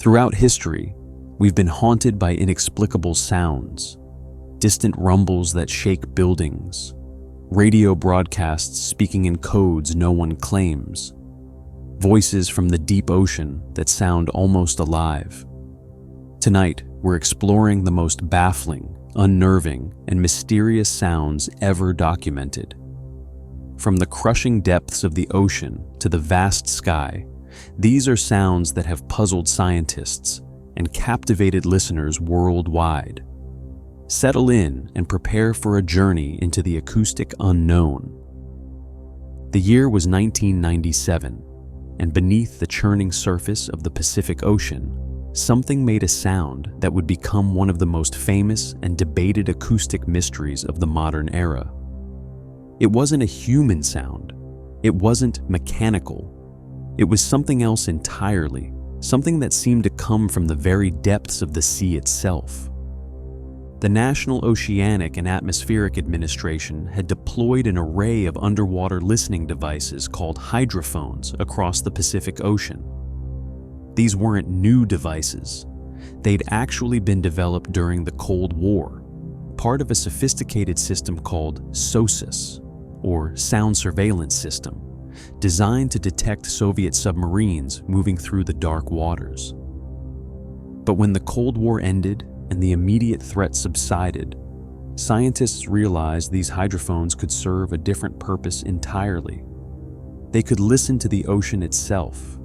Throughout history, we've been haunted by inexplicable sounds, distant rumbles that shake buildings, radio broadcasts speaking in codes no one claims, voices from the deep ocean that sound almost alive. Tonight, we're exploring the most baffling, unnerving, and mysterious sounds ever documented. From the crushing depths of the ocean to the vast sky, these are sounds that have puzzled scientists and captivated listeners worldwide. Settle in and prepare for a journey into the acoustic unknown. The year was 1997, and beneath the churning surface of the Pacific Ocean, something made a sound that would become one of the most famous and debated acoustic mysteries of the modern era. It wasn't a human sound. It wasn't mechanical. It was something else entirely, something that seemed to come from the very depths of the sea itself. The National Oceanic and Atmospheric Administration had deployed an array of underwater listening devices called hydrophones across the Pacific Ocean. These weren't new devices. They'd actually been developed during the Cold War, part of a sophisticated system called SOSUS, or Sound Surveillance System, designed to detect Soviet submarines moving through the dark waters. But when the Cold War ended and the immediate threat subsided, scientists realized these hydrophones could serve a different purpose entirely. They could listen to the ocean itself.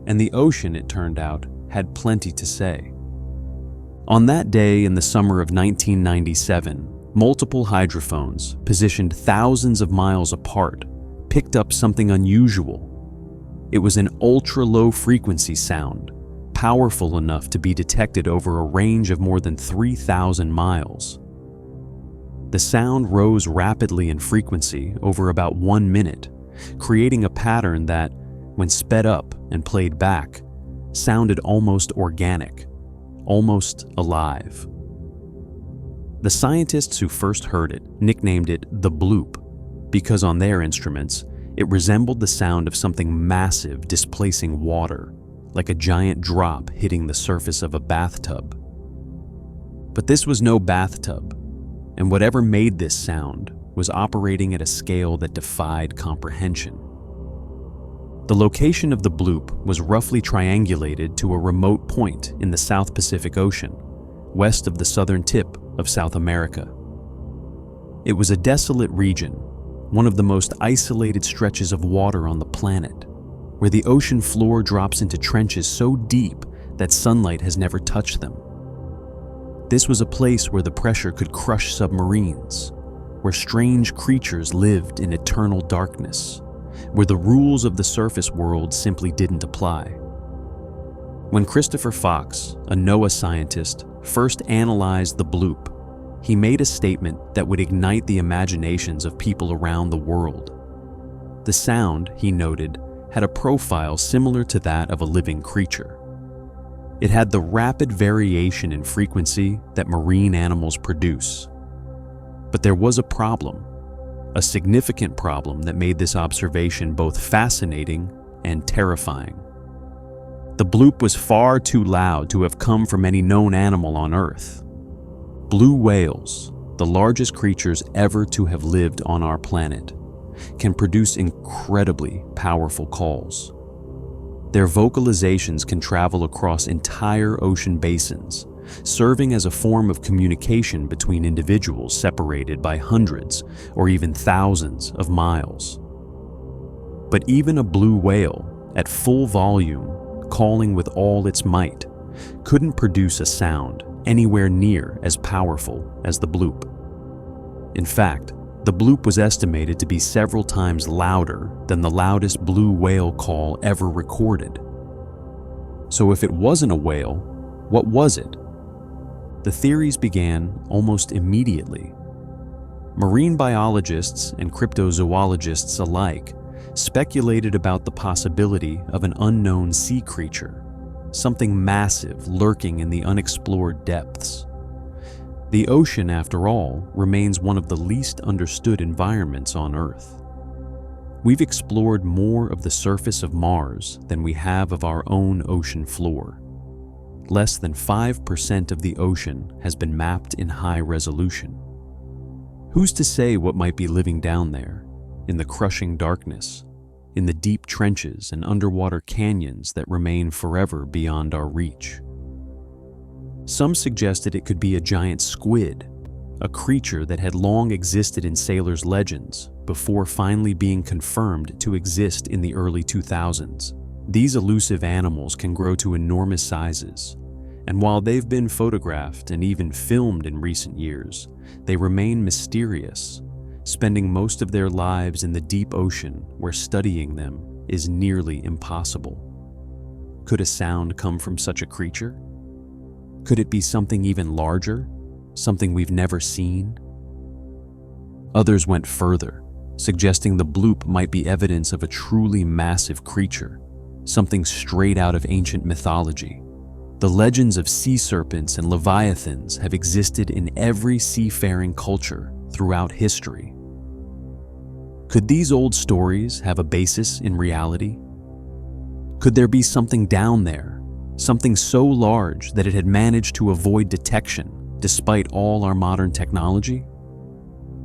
And the ocean, it turned out, had plenty to say. On that day in the summer of 1997, multiple hydrophones, positioned thousands of miles apart, picked up something unusual. It was an ultra-low frequency sound, powerful enough to be detected over a range of more than 3,000 miles. The sound rose rapidly in frequency over about 1 minute, creating a pattern that, when sped up and played back, sounded almost organic, almost alive. The scientists who first heard it nicknamed it the Bloop, because on their instruments, it resembled the sound of something massive displacing water, like a giant drop hitting the surface of a bathtub. But this was no bathtub, and whatever made this sound was operating at a scale that defied comprehension. The location of the Bloop was roughly triangulated to a remote point in the South Pacific Ocean, west of the southern tip of South America. It was a desolate region, one of the most isolated stretches of water on the planet, where the ocean floor drops into trenches so deep that sunlight has never touched them. This was a place where the pressure could crush submarines, where strange creatures lived in eternal darkness, where the rules of the surface world simply didn't apply. When Christopher Fox, a NOAA scientist, first analyzed the Bloop, he made a statement that would ignite the imaginations of people around the world. The sound, he noted, had a profile similar to that of a living creature. It had the rapid variation in frequency that marine animals produce. But there was a problem, a significant problem that made this observation both fascinating and terrifying. The Bloop was far too loud to have come from any known animal on Earth. Blue whales, the largest creatures ever to have lived on our planet, can produce incredibly powerful calls. Their vocalizations can travel across entire ocean basins, serving as a form of communication between individuals separated by hundreds or even thousands of miles. But even a blue whale, at full volume, calling with all its might, couldn't produce a sound anywhere near as powerful as the Bloop. In fact, the Bloop was estimated to be several times louder than the loudest blue whale call ever recorded. So if it wasn't a whale, what was it? The theories began almost immediately. Marine biologists and cryptozoologists alike speculated about the possibility of an unknown sea creature, something massive lurking in the unexplored depths. The ocean, after all, remains one of the least understood environments on Earth. We've explored more of the surface of Mars than we have of our own ocean floor. less than 5% of the ocean has been mapped in high resolution. Who's to say what might be living down there, in the crushing darkness, in the deep trenches and underwater canyons that remain forever beyond our reach? Some suggested it could be a giant squid, a creature that had long existed in sailors' legends before finally being confirmed to exist in the early 2000s. These elusive animals can grow to enormous sizes, and while they've been photographed and even filmed in recent years, they remain mysterious, spending most of their lives in the deep ocean where studying them is nearly impossible. Could a sound come from such a creature? Could it be something even larger, something we've never seen? Others went further, suggesting the bloop might be evidence of a truly massive creature, something straight out of ancient mythology. The legends of sea serpents and leviathans have existed in every seafaring culture throughout history. Could these old stories have a basis in reality? Could there be something down there, something so large that it had managed to avoid detection despite all our modern technology?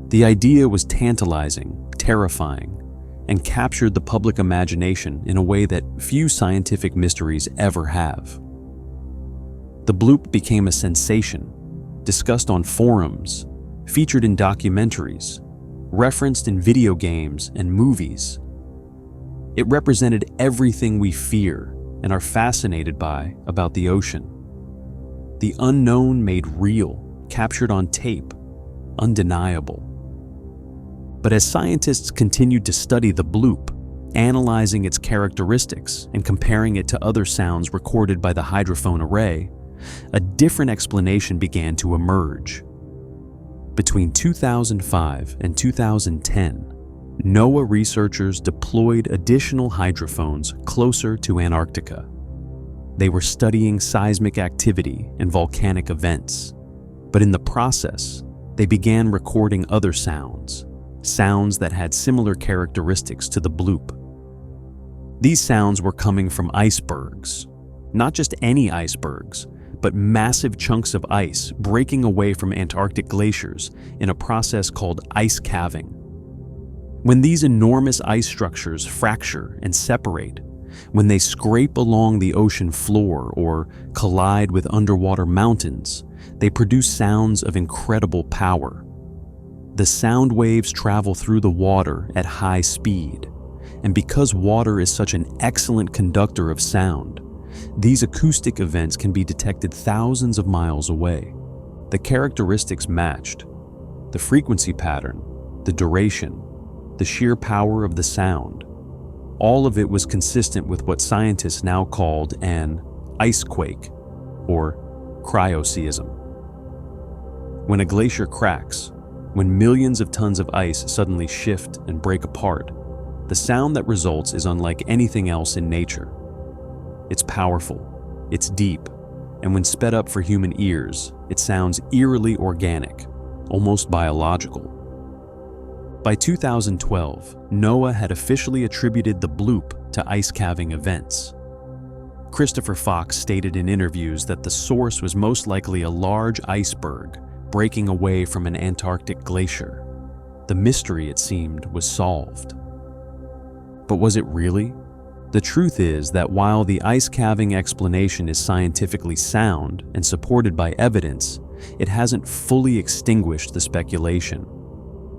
The idea was tantalizing, terrifying, and captured the public imagination in a way that few scientific mysteries ever have. The bloop became a sensation, discussed on forums, featured in documentaries, referenced in video games and movies. It represented everything we fear and are fascinated by about the ocean. The unknown made real, captured on tape, undeniable. But as scientists continued to study the bloop, analyzing its characteristics and comparing it to other sounds recorded by the hydrophone array, a different explanation began to emerge. Between 2005 and 2010, NOAA researchers deployed additional hydrophones closer to Antarctica. They were studying seismic activity and volcanic events, but in the process, they began recording other sounds that had similar characteristics to the bloop. These sounds were coming from icebergs, not just any icebergs, but massive chunks of ice breaking away from Antarctic glaciers in a process called ice calving. When these enormous ice structures fracture and separate, when they scrape along the ocean floor or collide with underwater mountains, they produce sounds of incredible power. The sound waves travel through the water at high speed, and because water is such an excellent conductor of sound, these acoustic events can be detected thousands of miles away. The characteristics matched: the frequency pattern, the duration, the sheer power of the sound. All of it was consistent with what scientists now called an icequake, or cryoseism. When a glacier cracks, when millions of tons of ice suddenly shift and break apart, the sound that results is unlike anything else in nature. It's powerful, it's deep, and when sped up for human ears, it sounds eerily organic, almost biological. By 2012, NOAA had officially attributed the bloop to ice calving events. Christopher Fox stated in interviews that the source was most likely a large iceberg breaking away from an Antarctic glacier. The mystery, it seemed, was solved. But was it really? The truth is that while the ice calving explanation is scientifically sound and supported by evidence, it hasn't fully extinguished the speculation.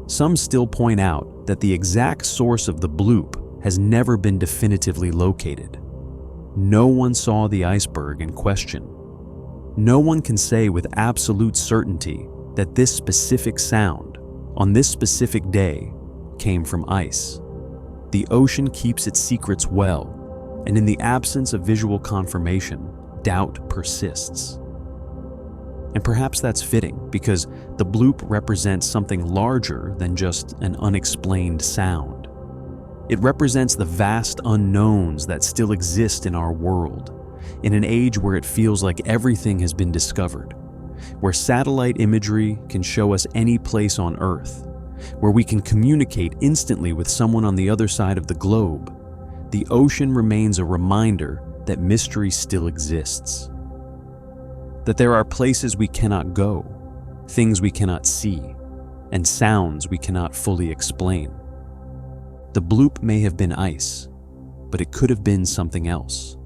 Some still point out that the exact source of the bloop has never been definitively located. No one saw the iceberg in question. No one can say with absolute certainty that this specific sound, on this specific day, came from ice. The ocean keeps its secrets well, and in the absence of visual confirmation, doubt persists. And perhaps that's fitting, because the bloop represents something larger than just an unexplained sound. It represents the vast unknowns that still exist in our world, in an age where it feels like everything has been discovered, where satellite imagery can show us any place on Earth, where we can communicate instantly with someone on the other side of the globe. The ocean remains a reminder that mystery still exists. that there are places we cannot go, things we cannot see, and sounds we cannot fully explain. The bloop may have been ice, but it could have been something else.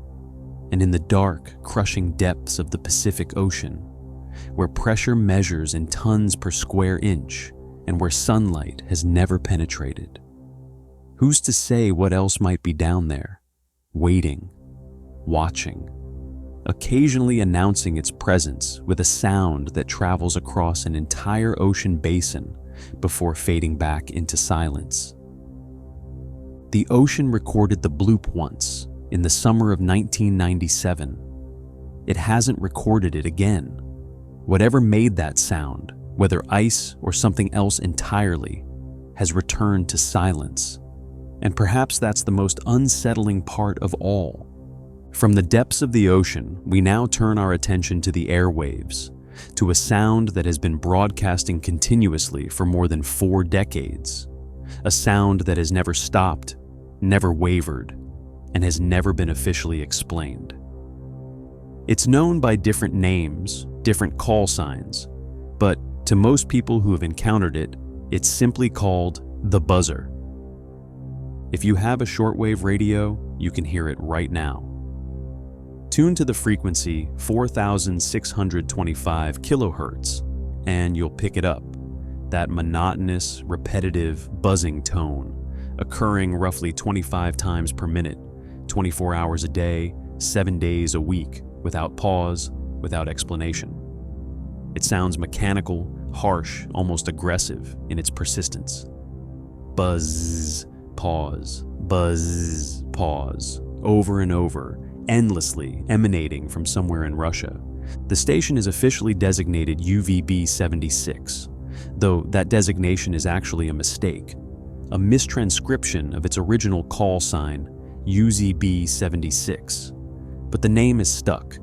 And in the dark, crushing depths of the Pacific Ocean, where pressure measures in tons per square inch and where sunlight has never penetrated, who's to say what else might be down there, waiting, watching, occasionally announcing its presence with a sound that travels across an entire ocean basin before fading back into silence. The ocean recorded the bloop once, in the summer of 1997. It hasn't recorded it again. Whatever made that sound, whether ice or something else entirely, has returned to silence. And perhaps that's the most unsettling part of all. From the depths of the ocean, we now turn our attention to the airwaves, to a sound that has been broadcasting continuously for more than 4 decades. A sound that has never stopped, never wavered, and has never been officially explained. It's known by different names, different call signs, but to most people who have encountered it, it's simply called the buzzer. If you have a shortwave radio, you can hear it right now. Tune to the frequency 4,625 kilohertz, and you'll pick it up, that monotonous, repetitive, buzzing tone, occurring roughly 25 times per minute, 24 hours a day, 7 days a week, without pause, without explanation. It sounds mechanical, harsh, almost aggressive in its persistence. Buzz, pause, over and over, endlessly emanating from somewhere in Russia. The station is officially designated UVB-76, though that designation is actually a mistake, a mistranscription of its original call sign, UVB-76. But the name is stuck,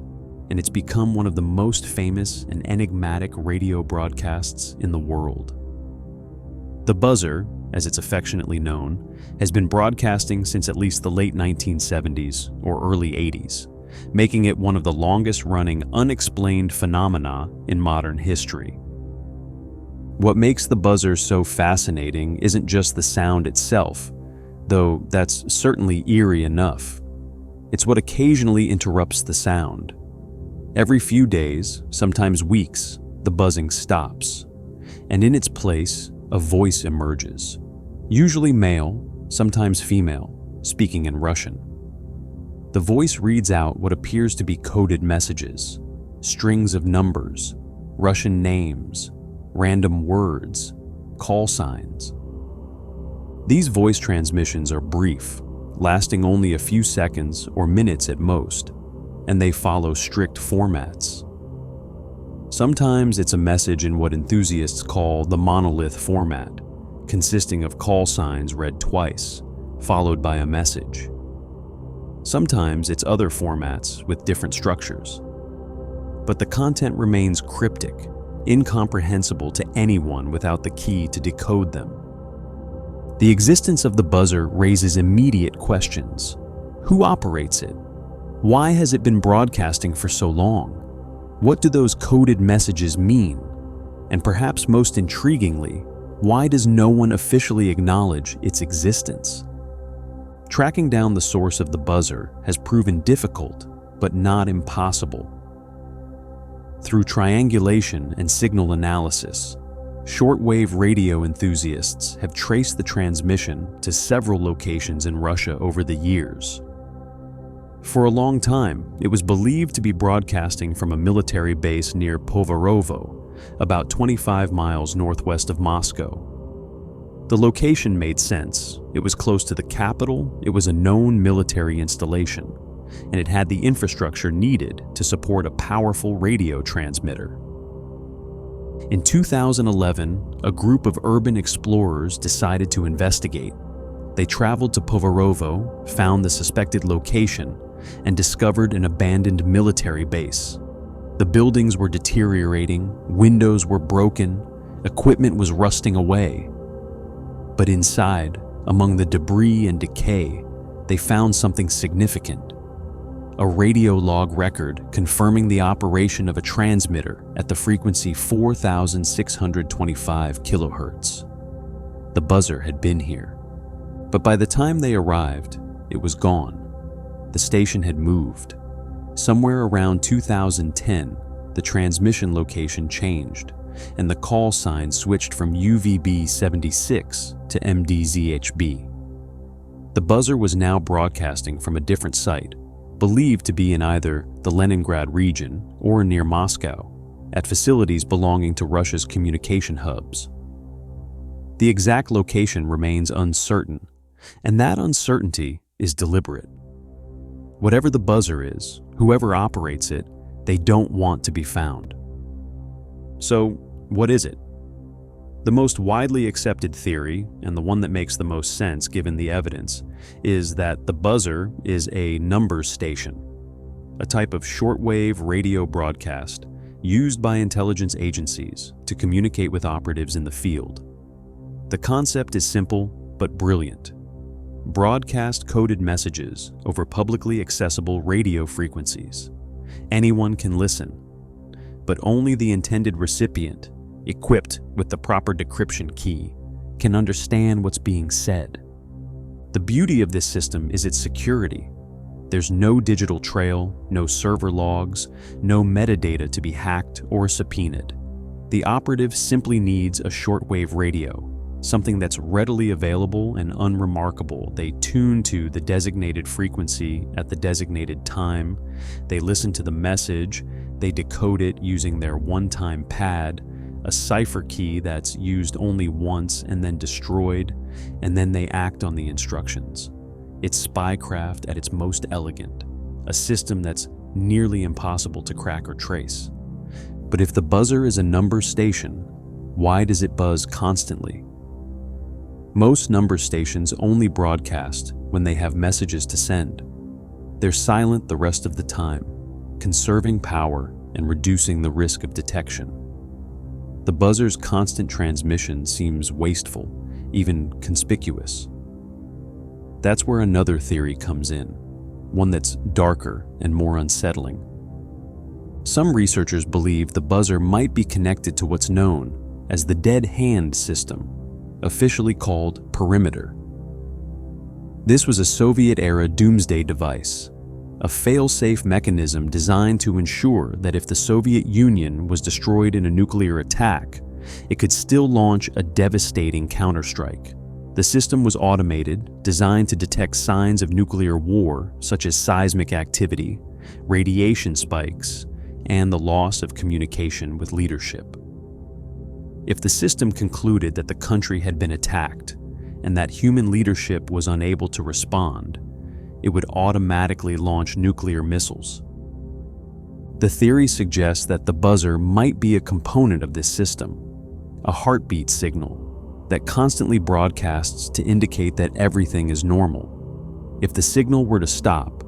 and it's become one of the most famous and enigmatic radio broadcasts in the world. The buzzer, as it's affectionately known, has been broadcasting since at least the late 1970s or early 80s, making it one of the longest-running unexplained phenomena in modern history. What makes the buzzer so fascinating isn't just the sound itself, though that's certainly eerie enough. It's what occasionally interrupts the sound. Every few days, sometimes weeks, the buzzing stops, and in its place, a voice emerges, usually male, sometimes female, speaking in Russian. The voice reads out what appears to be coded messages, strings of numbers, Russian names, random words, call signs. These voice transmissions are brief, lasting only a few seconds or minutes at most, and they follow strict formats. Sometimes it's a message in what enthusiasts call the monolith format, consisting of call signs read twice, followed by a message. Sometimes it's other formats with different structures. But the content remains cryptic, incomprehensible to anyone without the key to decode them. The existence of the buzzer raises immediate questions. Who operates it? Why has it been broadcasting for so long? What do those coded messages mean? And perhaps most intriguingly, why does no one officially acknowledge its existence? Tracking down the source of the buzzer has proven difficult, but not impossible. Through triangulation and signal analysis, shortwave radio enthusiasts have traced the transmission to several locations in Russia over the years. For a long time, it was believed to be broadcasting from a military base near Povarovo, about 25 miles northwest of Moscow. The location made sense. It was close to the capital, it was a known military installation, and it had the infrastructure needed to support a powerful radio transmitter. In 2011, a group of urban explorers decided to investigate. They traveled to Povarovo, found the suspected location, and discovered an abandoned military base. The buildings were deteriorating, windows were broken, equipment was rusting away. But inside, among the debris and decay, they found something significant: a radio log record confirming the operation of a transmitter at the frequency 4,625 kilohertz. The buzzer had been here, but by the time they arrived, it was gone. The station had moved. Somewhere around 2010, the transmission location changed, and the call sign switched from UVB-76 to MDZHB. The buzzer was now broadcasting from a different site, believed to be in either the Leningrad region or near Moscow, at facilities belonging to Russia's communication hubs. The exact location remains uncertain, and that uncertainty is deliberate. Whatever the buzzer is, whoever operates it, they don't want to be found. So, what is it? The most widely accepted theory, and the one that makes the most sense given the evidence, is that the buzzer is a numbers station, a type of shortwave radio broadcast used by intelligence agencies to communicate with operatives in the field. The concept is simple but brilliant. Broadcast coded messages over publicly accessible radio frequencies. Anyone can listen, but only the intended recipient, equipped with the proper decryption key, can understand what's being said. The beauty of this system is its security. There's no digital trail, no server logs, no metadata to be hacked or subpoenaed. The operative simply needs a shortwave radio, something that's readily available and unremarkable. They tune to the designated frequency at the designated time, they listen to the message, they decode it using their one-time pad, a cipher key that's used only once and then destroyed, and then they act on the instructions. It's spycraft at its most elegant, a system that's nearly impossible to crack or trace. But if the buzzer is a number station, why does it buzz constantly? Most number stations only broadcast when they have messages to send. They're silent the rest of the time, conserving power and reducing the risk of detection. The buzzer's constant transmission seems wasteful, even conspicuous. That's where another theory comes in, one that's darker and more unsettling. Some researchers believe the buzzer might be connected to what's known as the dead hand system, officially called perimeter. This was a Soviet-era doomsday device, a fail-safe mechanism designed to ensure that if the Soviet Union was destroyed in a nuclear attack, it could still launch a devastating counterstrike. The system was automated, designed to detect signs of nuclear war, such as seismic activity, radiation spikes, and the loss of communication with leadership. If the system concluded that the country had been attacked and that human leadership was unable to respond, it would automatically launch nuclear missiles. The theory suggests that the buzzer might be a component of this system, a heartbeat signal that constantly broadcasts to indicate that everything is normal. If the signal were to stop,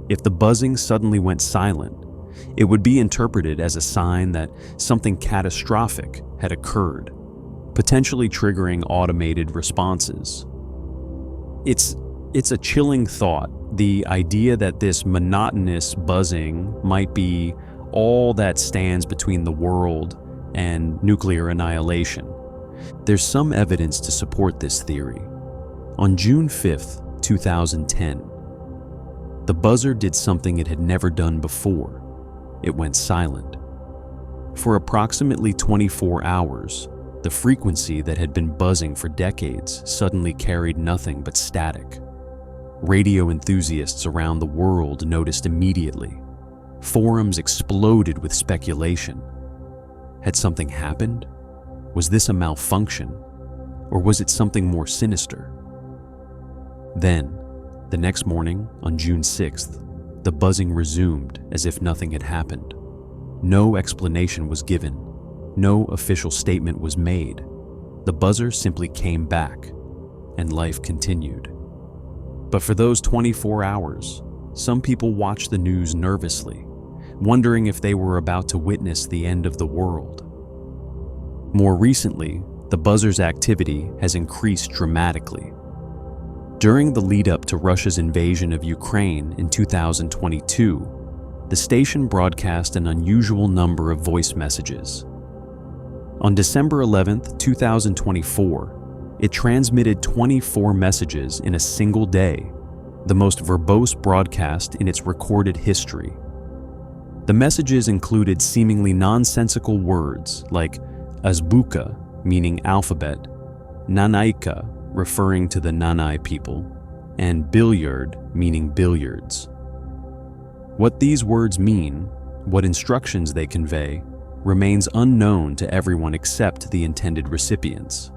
if the buzzing suddenly went silent, it would be interpreted as a sign that something catastrophic had occurred, potentially triggering automated responses. It's a chilling thought, the idea that this monotonous buzzing might be all that stands between the world and nuclear annihilation. There's some evidence to support this theory. On June 5th, 2010, the buzzer did something it had never done before. It went silent. For approximately 24 hours, the frequency that had been buzzing for decades suddenly carried nothing but static. Radio enthusiasts around the world noticed immediately. Forums exploded with speculation. Had something happened? Was this a malfunction? Or was it something more sinister? Then, the next morning, on June 6th, the buzzing resumed as if nothing had happened. No explanation was given. No official statement was made. The buzzer simply came back, and life continued. But for those 24 hours, some people watched the news nervously, wondering if they were about to witness the end of the world. More recently, the buzzer's activity has increased dramatically. During the lead-up to Russia's invasion of Ukraine in 2022, the station broadcast an unusual number of voice messages. On December 11, 2024, it transmitted 24 messages in a single day, the most verbose broadcast in its recorded history. The messages included seemingly nonsensical words like azbuka, meaning alphabet, nanaika, referring to the Nanai people, and billiard, meaning billiards. What these words mean, what instructions they convey, remains unknown to everyone except the intended recipients.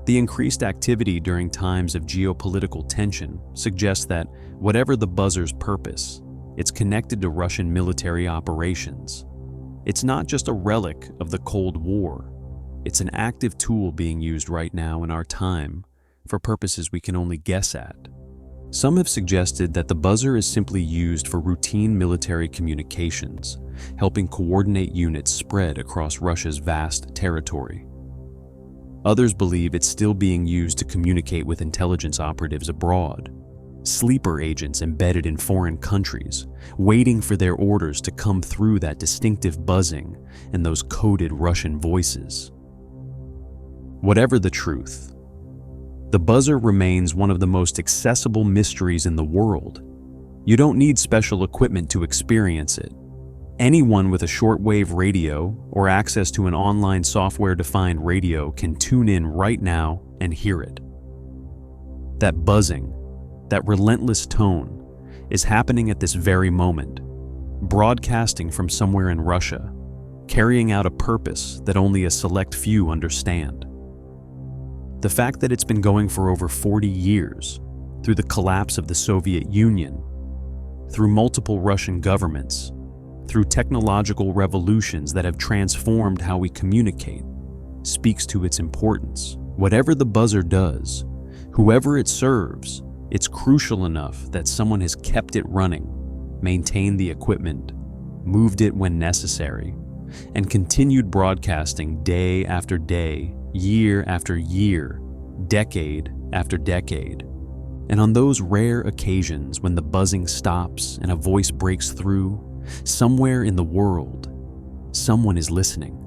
The increased activity during times of geopolitical tension suggests that whatever the buzzer's purpose, it's connected to Russian military operations. It's not just a relic of the Cold War. It's an active tool being used right now in our time for purposes we can only guess at. Some have suggested that the buzzer is simply used for routine military communications, helping coordinate units spread across Russia's vast territory. Others believe it's still being used to communicate with intelligence operatives abroad, sleeper agents embedded in foreign countries, waiting for their orders to come through that distinctive buzzing and those coded Russian voices. Whatever the truth, the buzzer remains one of the most accessible mysteries in the world. You don't need special equipment to experience it. Anyone with a shortwave radio or access to an online software-defined radio can tune in right now and hear it. That buzzing, that relentless tone, is happening at this very moment, broadcasting from somewhere in Russia, carrying out a purpose that only a select few understand. The fact that it's been going for over 40 years, through the collapse of the Soviet Union, through multiple Russian governments, through technological revolutions that have transformed how we communicate, speaks to its importance. Whatever the buzzer does, whoever it serves, it's crucial enough that someone has kept it running, maintained the equipment, moved it when necessary, and continued broadcasting day after day, year after year, decade after decade. And on those rare occasions when the buzzing stops and a voice breaks through, somewhere in the world, someone is listening.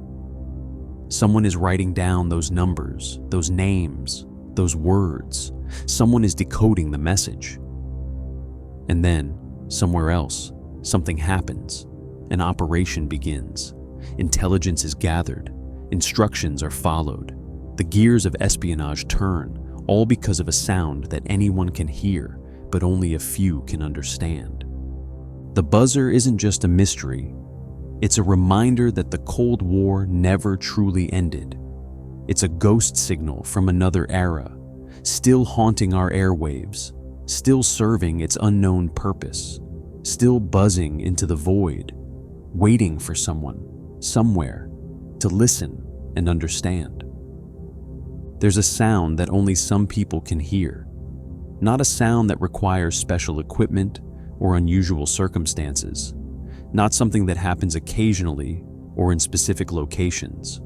Someone is writing down those numbers, those names, those words. Someone is decoding the message. And then, somewhere else, something happens. An operation begins. Intelligence is gathered. Instructions are followed. The gears of espionage turn, all because of a sound that anyone can hear, but only a few can understand. The buzzer isn't just a mystery. It's a reminder that the Cold War never truly ended. It's a ghost signal from another era, still haunting our airwaves, still serving its unknown purpose, still buzzing into the void, waiting for someone, somewhere, to listen and understand. There's a sound that only some people can hear, not a sound that requires special equipment or unusual circumstances, not something that happens occasionally or in specific locations,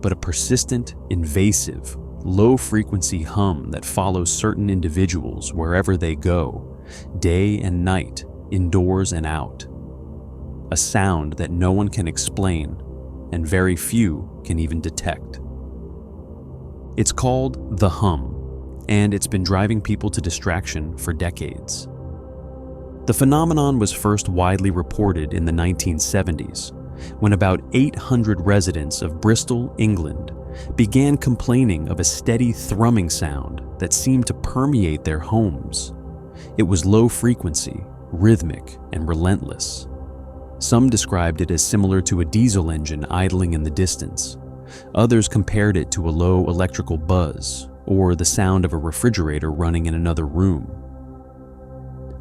but a persistent, invasive, low-frequency hum that follows certain individuals wherever they go, day and night, indoors and out. A sound that no one can explain, and very few can even detect. It's called the hum, and it's been driving people to distraction for decades. The phenomenon was first widely reported in the 1970s, when about 800 residents of Bristol, England, began complaining of a steady thrumming sound that seemed to permeate their homes. It was low frequency, rhythmic, and relentless. Some described it as similar to a diesel engine idling in the distance. Others compared it to a low electrical buzz or the sound of a refrigerator running in another room.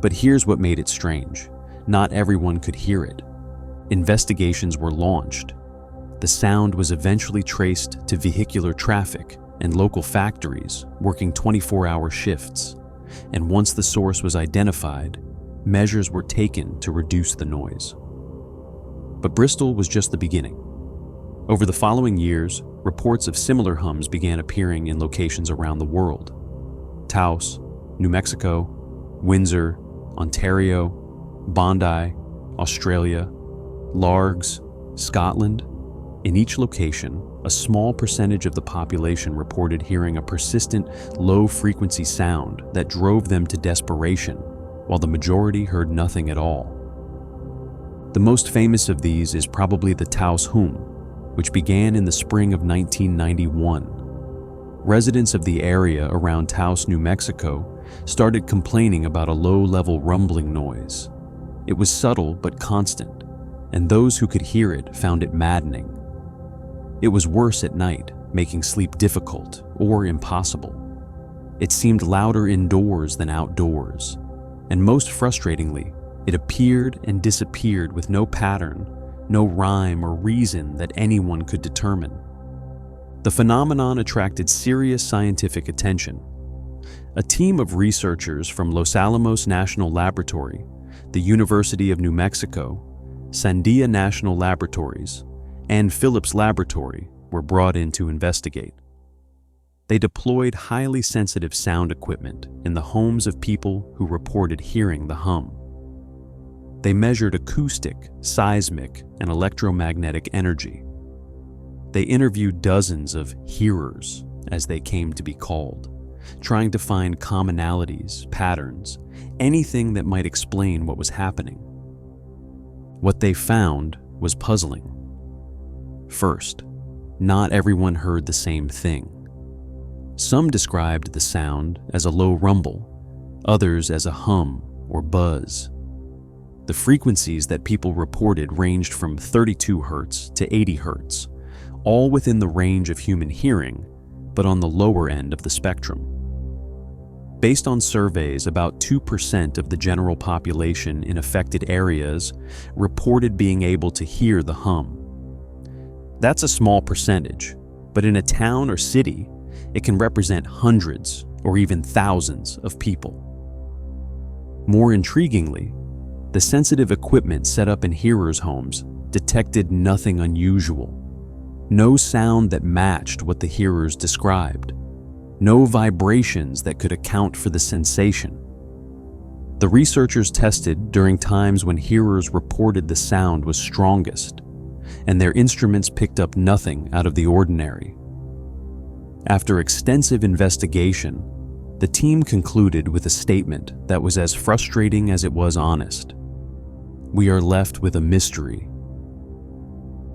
But here's what made it strange. Not everyone could hear it. Investigations were launched. The sound was eventually traced to vehicular traffic and local factories working 24-hour shifts. And once the source was identified, measures were taken to reduce the noise. But Bristol was just the beginning. Over the following years, reports of similar hums began appearing in locations around the world. Taos, New Mexico, Windsor, Ontario, Bondi, Australia, Largs, Scotland. In each location, a small percentage of the population reported hearing a persistent, low-frequency sound that drove them to desperation, while the majority heard nothing at all. The most famous of these is probably the Taos Hum, which began in the spring of 1991. Residents of the area around Taos, New Mexico, started complaining about a low-level rumbling noise. It was subtle but constant, and those who could hear it found it maddening. It was worse at night, making sleep difficult or impossible. It seemed louder indoors than outdoors, and most frustratingly, it appeared and disappeared with no pattern, no rhyme or reason that anyone could determine. The phenomenon attracted serious scientific attention. A team of researchers from Los Alamos National Laboratory, the University of New Mexico, Sandia National Laboratories, and Phillips Laboratory were brought in to investigate. They deployed highly sensitive sound equipment in the homes of people who reported hearing the hum. They measured acoustic, seismic, and electromagnetic energy. They interviewed dozens of hearers, as they came to be called, trying to find commonalities, patterns, anything that might explain what was happening. What they found was puzzling. First, not everyone heard the same thing. Some described the sound as a low rumble, others as a hum or buzz. The frequencies that people reported ranged from 32 Hz to 80 Hz, all within the range of human hearing, but on the lower end of the spectrum. Based on surveys, about 2% of the general population in affected areas reported being able to hear the hum. That's a small percentage, but in a town or city, it can represent hundreds or even thousands of people. More intriguingly, the sensitive equipment set up in hearers' homes detected nothing unusual. No sound that matched what the hearers described. No vibrations that could account for the sensation. The researchers tested during times when hearers reported the sound was strongest, and their instruments picked up nothing out of the ordinary. After extensive investigation, the team concluded with a statement that was as frustrating as it was honest. We are left with a mystery.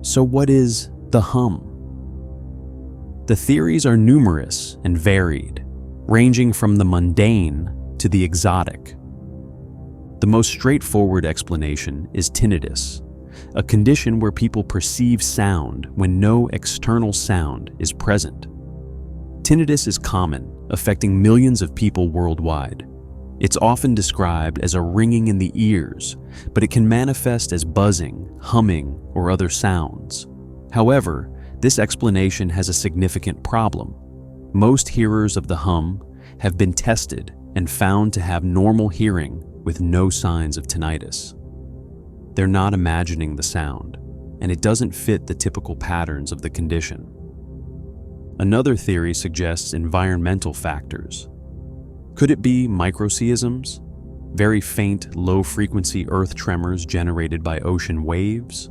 So what is the hum? The theories are numerous and varied, ranging from the mundane to the exotic. The most straightforward explanation is tinnitus, a condition where people perceive sound when no external sound is present. Tinnitus is common, affecting millions of people worldwide. It's often described as a ringing in the ears, but it can manifest as buzzing, humming, or other sounds. However, this explanation has a significant problem. Most hearers of the hum have been tested and found to have normal hearing with no signs of tinnitus. They're not imagining the sound, and it doesn't fit the typical patterns of the condition. Another theory suggests environmental factors. Could it be microseisms? Very faint, low-frequency earth tremors generated by ocean waves?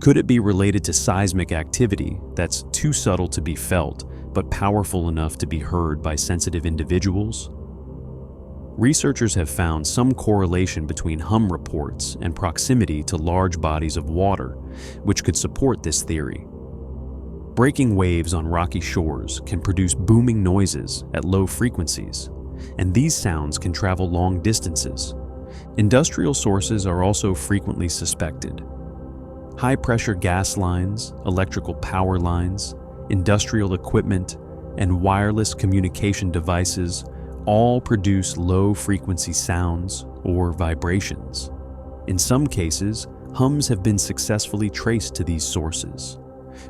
Could it be related to seismic activity that's too subtle to be felt, but powerful enough to be heard by sensitive individuals? Researchers have found some correlation between hum reports and proximity to large bodies of water, which could support this theory. Breaking waves on rocky shores can produce booming noises at low frequencies, and these sounds can travel long distances. Industrial sources are also frequently suspected. High-pressure gas lines, electrical power lines, industrial equipment, and wireless communication devices all produce low-frequency sounds or vibrations. In some cases, hums have been successfully traced to these sources.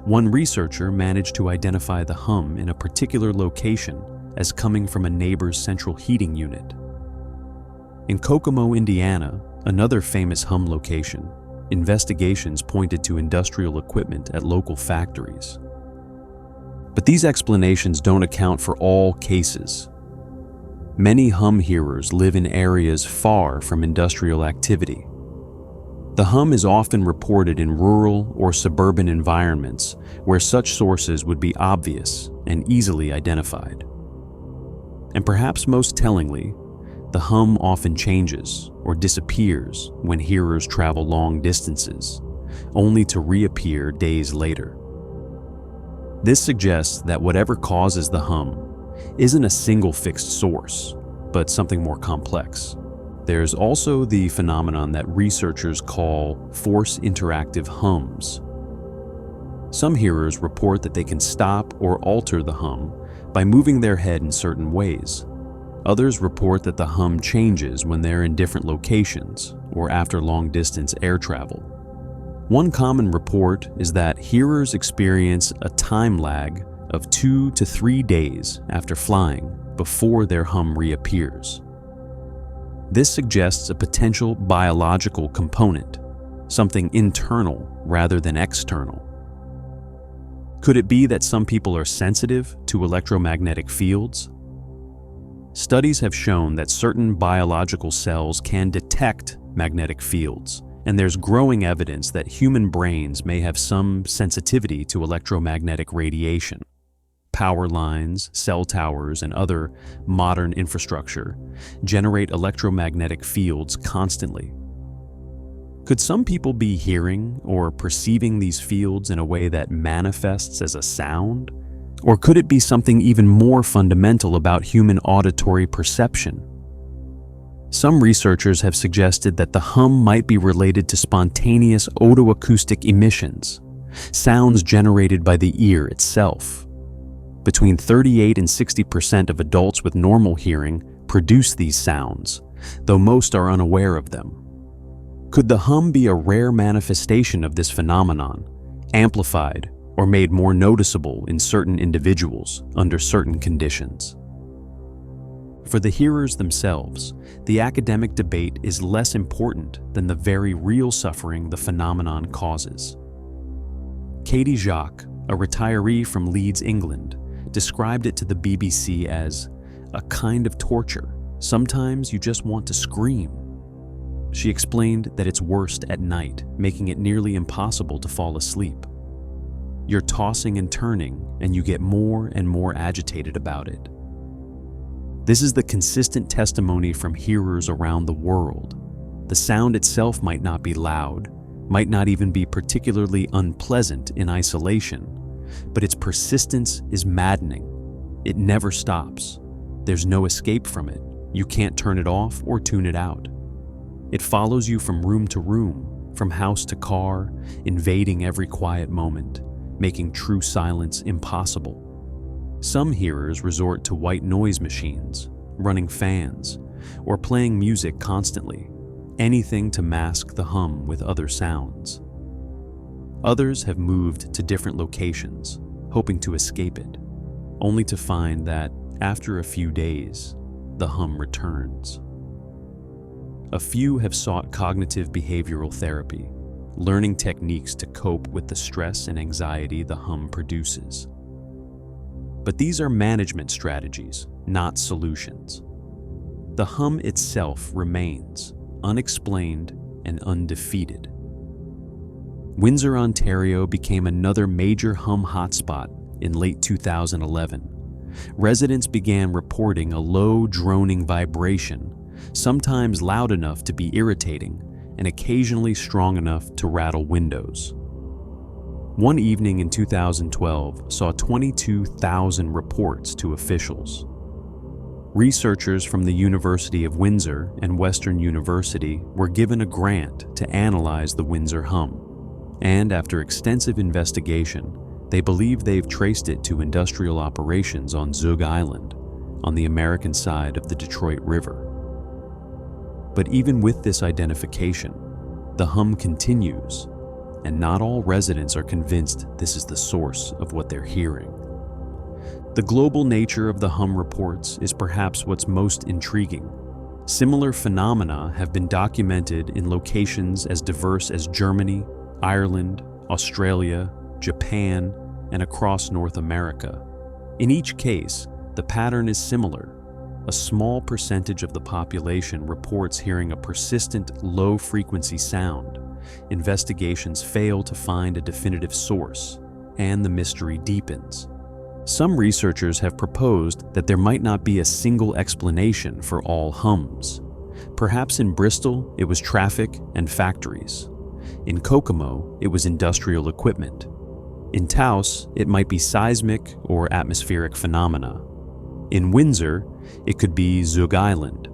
One researcher managed to identify the hum in a particular location as coming from a neighbor's central heating unit. In Kokomo, Indiana, another famous hum location, investigations pointed to industrial equipment at local factories. But these explanations don't account for all cases. Many hum hearers live in areas far from industrial activity. The hum is often reported in rural or suburban environments where such sources would be obvious and easily identified. And perhaps most tellingly, the hum often changes or disappears when hearers travel long distances, only to reappear days later. This suggests that whatever causes the hum isn't a single fixed source, but something more complex. There's also the phenomenon that researchers call force interactive hums. Some hearers report that they can stop or alter the hum by moving their head in certain ways. Others report that the hum changes when they're in different locations or after long-distance air travel. One common report is that hearers experience a time lag of 2 to 3 days after flying before their hum reappears. This suggests a potential biological component, something internal rather than external. Could it be that some people are sensitive to electromagnetic fields? Studies have shown that certain biological cells can detect magnetic fields, and there's growing evidence that human brains may have some sensitivity to electromagnetic radiation. Power lines, cell towers, and other modern infrastructure generate electromagnetic fields constantly. Could some people be hearing or perceiving these fields in a way that manifests as a sound? Or could it be something even more fundamental about human auditory perception? Some researchers have suggested that the hum might be related to spontaneous otoacoustic emissions, sounds generated by the ear itself. Between 38 and 60% of adults with normal hearing produce these sounds, though most are unaware of them. Could the hum be a rare manifestation of this phenomenon, amplified or made more noticeable in certain individuals under certain conditions? For the hearers themselves, the academic debate is less important than the very real suffering the phenomenon causes. Katie Jacques, a retiree from Leeds, England, described it to the BBC as a kind of torture. Sometimes you just want to scream. She explained that it's worst at night, making it nearly impossible to fall asleep. You're tossing and turning, and you get more and more agitated about it. This is the consistent testimony from hearers around the world. The sound itself might not be loud, might not even be particularly unpleasant in isolation, but its persistence is maddening. It never stops. There's no escape from it. You can't turn it off or tune it out. It follows you from room to room, from house to car, invading every quiet moment, making true silence impossible. Some hearers resort to white noise machines, running fans, or playing music constantly, anything to mask the hum with other sounds. Others have moved to different locations, hoping to escape it, only to find that, after a few days, the hum returns. A few have sought cognitive behavioral therapy, learning techniques to cope with the stress and anxiety the hum produces. But these are management strategies, not solutions. The hum itself remains unexplained and undefeated. Windsor, Ontario became another major hum hotspot in late 2011. Residents began reporting a low, droning vibration, sometimes loud enough to be irritating and occasionally strong enough to rattle windows. One evening in 2012 saw 22,000 reports to officials. Researchers from the University of Windsor and Western University were given a grant to analyze the Windsor hum. And after extensive investigation, they believe they've traced it to industrial operations on Zug Island, on the American side of the Detroit River. But even with this identification, the hum continues, and not all residents are convinced this is the source of what they're hearing. The global nature of the hum reports is perhaps what's most intriguing. Similar phenomena have been documented in locations as diverse as Germany, Ireland, Australia, Japan, and across North America. In each case, the pattern is similar. a small percentage of the population reports hearing a persistent, low-frequency sound. Investigations fail to find a definitive source, and the mystery deepens. Some researchers have proposed that there might not be a single explanation for all hums. Perhaps in Bristol, it was traffic and factories. In Kokomo, it was industrial equipment. In Taos, it might be seismic or atmospheric phenomena. In Windsor, it could be Zug Island.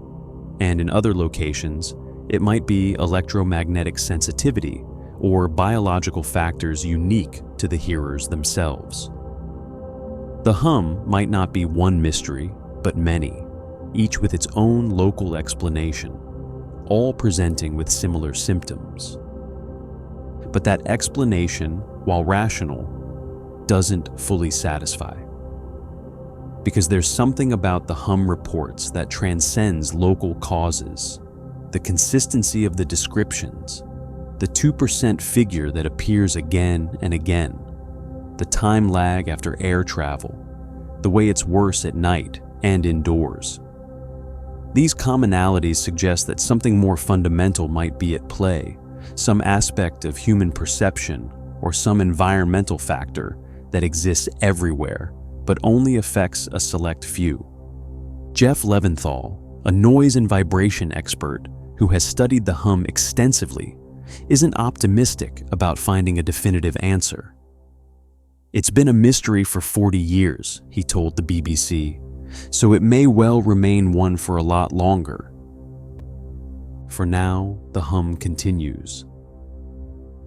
And in other locations, it might be electromagnetic sensitivity or biological factors unique to the hearers themselves. The hum might not be one mystery, but many, each with its own local explanation, all presenting with similar symptoms. But that explanation, while rational, doesn't fully satisfy. Because there's something about the hum reports that transcends local causes. The consistency of the descriptions, the 2% figure that appears again and again, the time lag after air travel, the way it's worse at night and indoors. These commonalities suggest that something more fundamental might be at play, some aspect of human perception or some environmental factor that exists everywhere but only affects a select few. Jeff Leventhal, a noise and vibration expert who has studied the hum extensively, isn't optimistic about finding a definitive answer. "It's been a mystery for 40 years, he told the BBC, so it may well remain one for a lot longer. For now, the hum continues.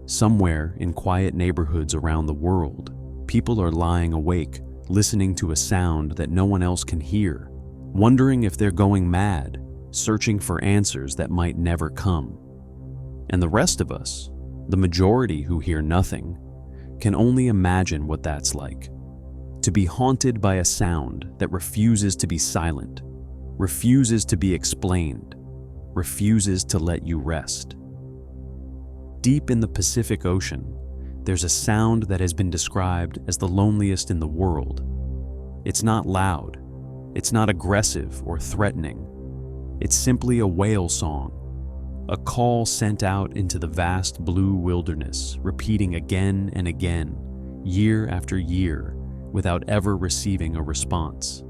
Somewhere in quiet neighborhoods around the world, people are lying awake, listening to a sound that no one else can hear, wondering if they're going mad, searching for answers that might never come. And the rest of us, the majority who hear nothing, can only imagine what that's like. To be haunted by a sound that refuses to be silent, refuses to be explained, refuses to let you rest." Deep in the Pacific Ocean, there's a sound that has been described as the loneliest in the world. It's not loud, it's not aggressive or threatening. It's simply a whale song, a call sent out into the vast blue wilderness, repeating again and again, year after year, without ever receiving a response.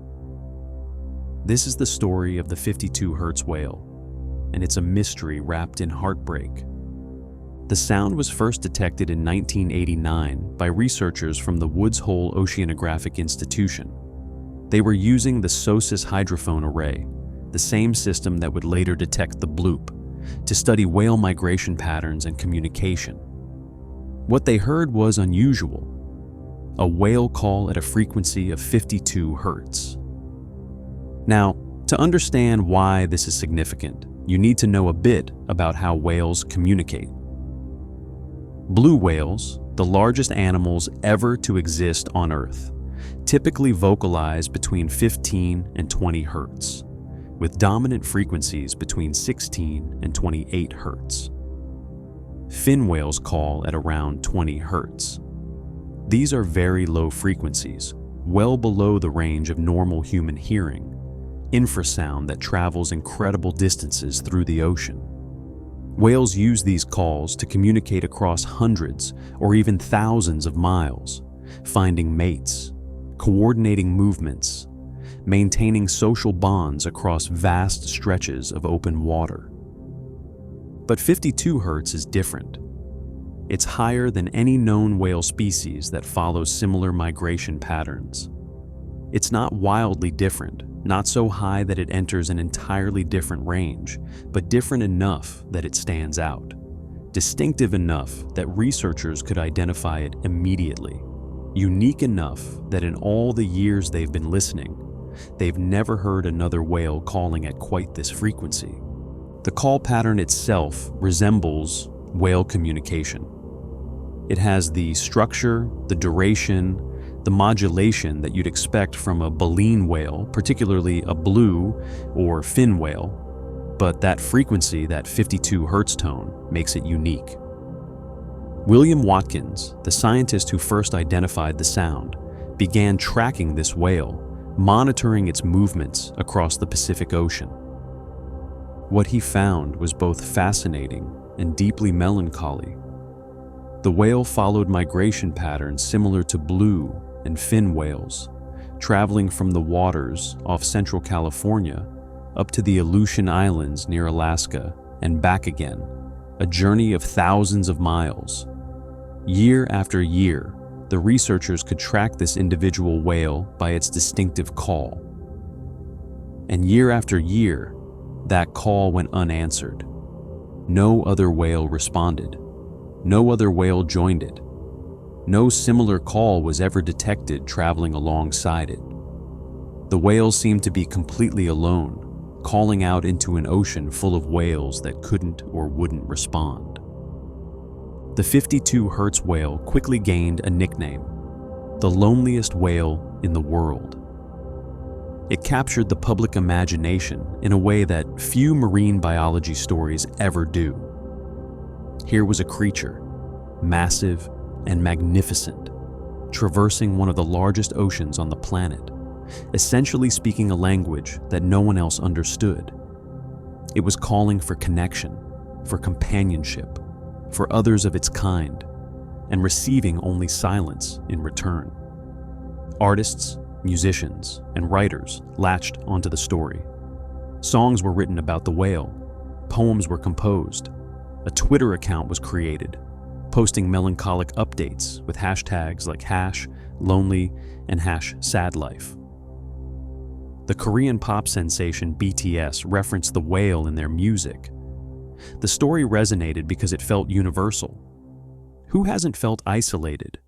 This is the story of the 52 Hertz Whale, and it's a mystery wrapped in heartbreak. The sound was first detected in 1989 by researchers from the Woods Hole Oceanographic Institution. They were using the SOSUS hydrophone array, the same system that would later detect the Bloop, to study whale migration patterns and communication. What they heard was unusual: a whale call at a frequency of 52 hertz. Now, to understand why this is significant, you need to know a bit about how whales communicate. Blue whales, the largest animals ever to exist on Earth, typically vocalize between 15 and 20 hertz, with dominant frequencies between 16 and 28 hertz. Fin whales call at around 20 hertz. These are very low frequencies, well below the range of normal human hearing, infrasound that travels incredible distances through the ocean. Whales use these calls to communicate across hundreds or even thousands of miles, finding mates, coordinating movements, maintaining social bonds across vast stretches of open water. But 52 hertz is different. It's higher than any known whale species that follows similar migration patterns. It's not wildly different, not so high that it enters an entirely different range, but different enough that it stands out. Distinctive enough that researchers could identify it immediately. Unique enough that in all the years they've been listening, they've never heard another whale calling at quite this frequency. The call pattern itself resembles whale communication. It has the structure, the duration, the modulation that you'd expect from a baleen whale, particularly a blue or fin whale, but that frequency, that 52 hertz tone, makes it unique. William Watkins, the scientist who first identified the sound, began tracking this whale monitoring its movements across the Pacific Ocean. What he found was both fascinating and deeply melancholy. The whale followed migration patterns similar to blue and fin whales, traveling from the waters off central California up to the Aleutian Islands near Alaska and back again, a journey of thousands of miles. Year after year, the researchers could track this individual whale by its distinctive call. And year after year, that call went unanswered. No other whale responded. No other whale joined it. No similar call was ever detected traveling alongside it. The whale seemed to be completely alone, calling out into an ocean full of whales that couldn't or wouldn't respond. The 52 Hertz whale quickly gained a nickname, the loneliest whale in the world. It captured the public imagination in a way that few marine biology stories ever do. Here was a creature, massive and magnificent, traversing one of the largest oceans on the planet, essentially speaking a language that no one else understood. It was calling for connection, for companionship, for others of its kind, and receiving only silence in return. Artists, musicians, and writers latched onto the story. Songs were written about the whale, poems were composed, a Twitter account was created, posting melancholic updates with hashtags like #lonely and #sadlife. The Korean pop sensation BTS referenced the whale in their music. The story resonated because it felt universal. Who hasn't felt isolated?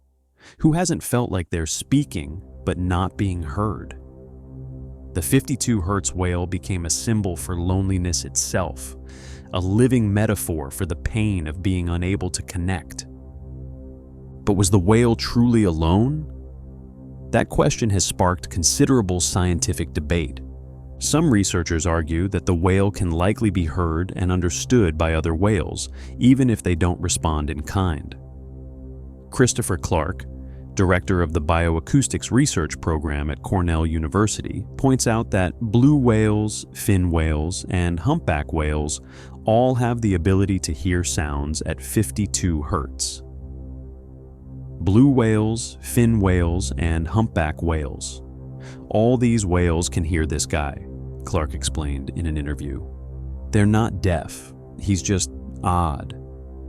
Who hasn't felt like they're speaking but not being heard? The 52 Hertz whale became a symbol for loneliness itself, a living metaphor for the pain of being unable to connect. But was the whale truly alone? That question has sparked considerable scientific debate. Some researchers argue that the whale can likely be heard and understood by other whales, even if they don't respond in kind. Christopher Clark, director of the Bioacoustics Research Program at Cornell University, points out that blue whales, fin whales, and humpback whales all have the ability to hear sounds at 52 Hertz. Blue whales, fin whales, and humpback whales. All these whales can hear this guy, Clark explained in an interview. They're not deaf, he's just odd.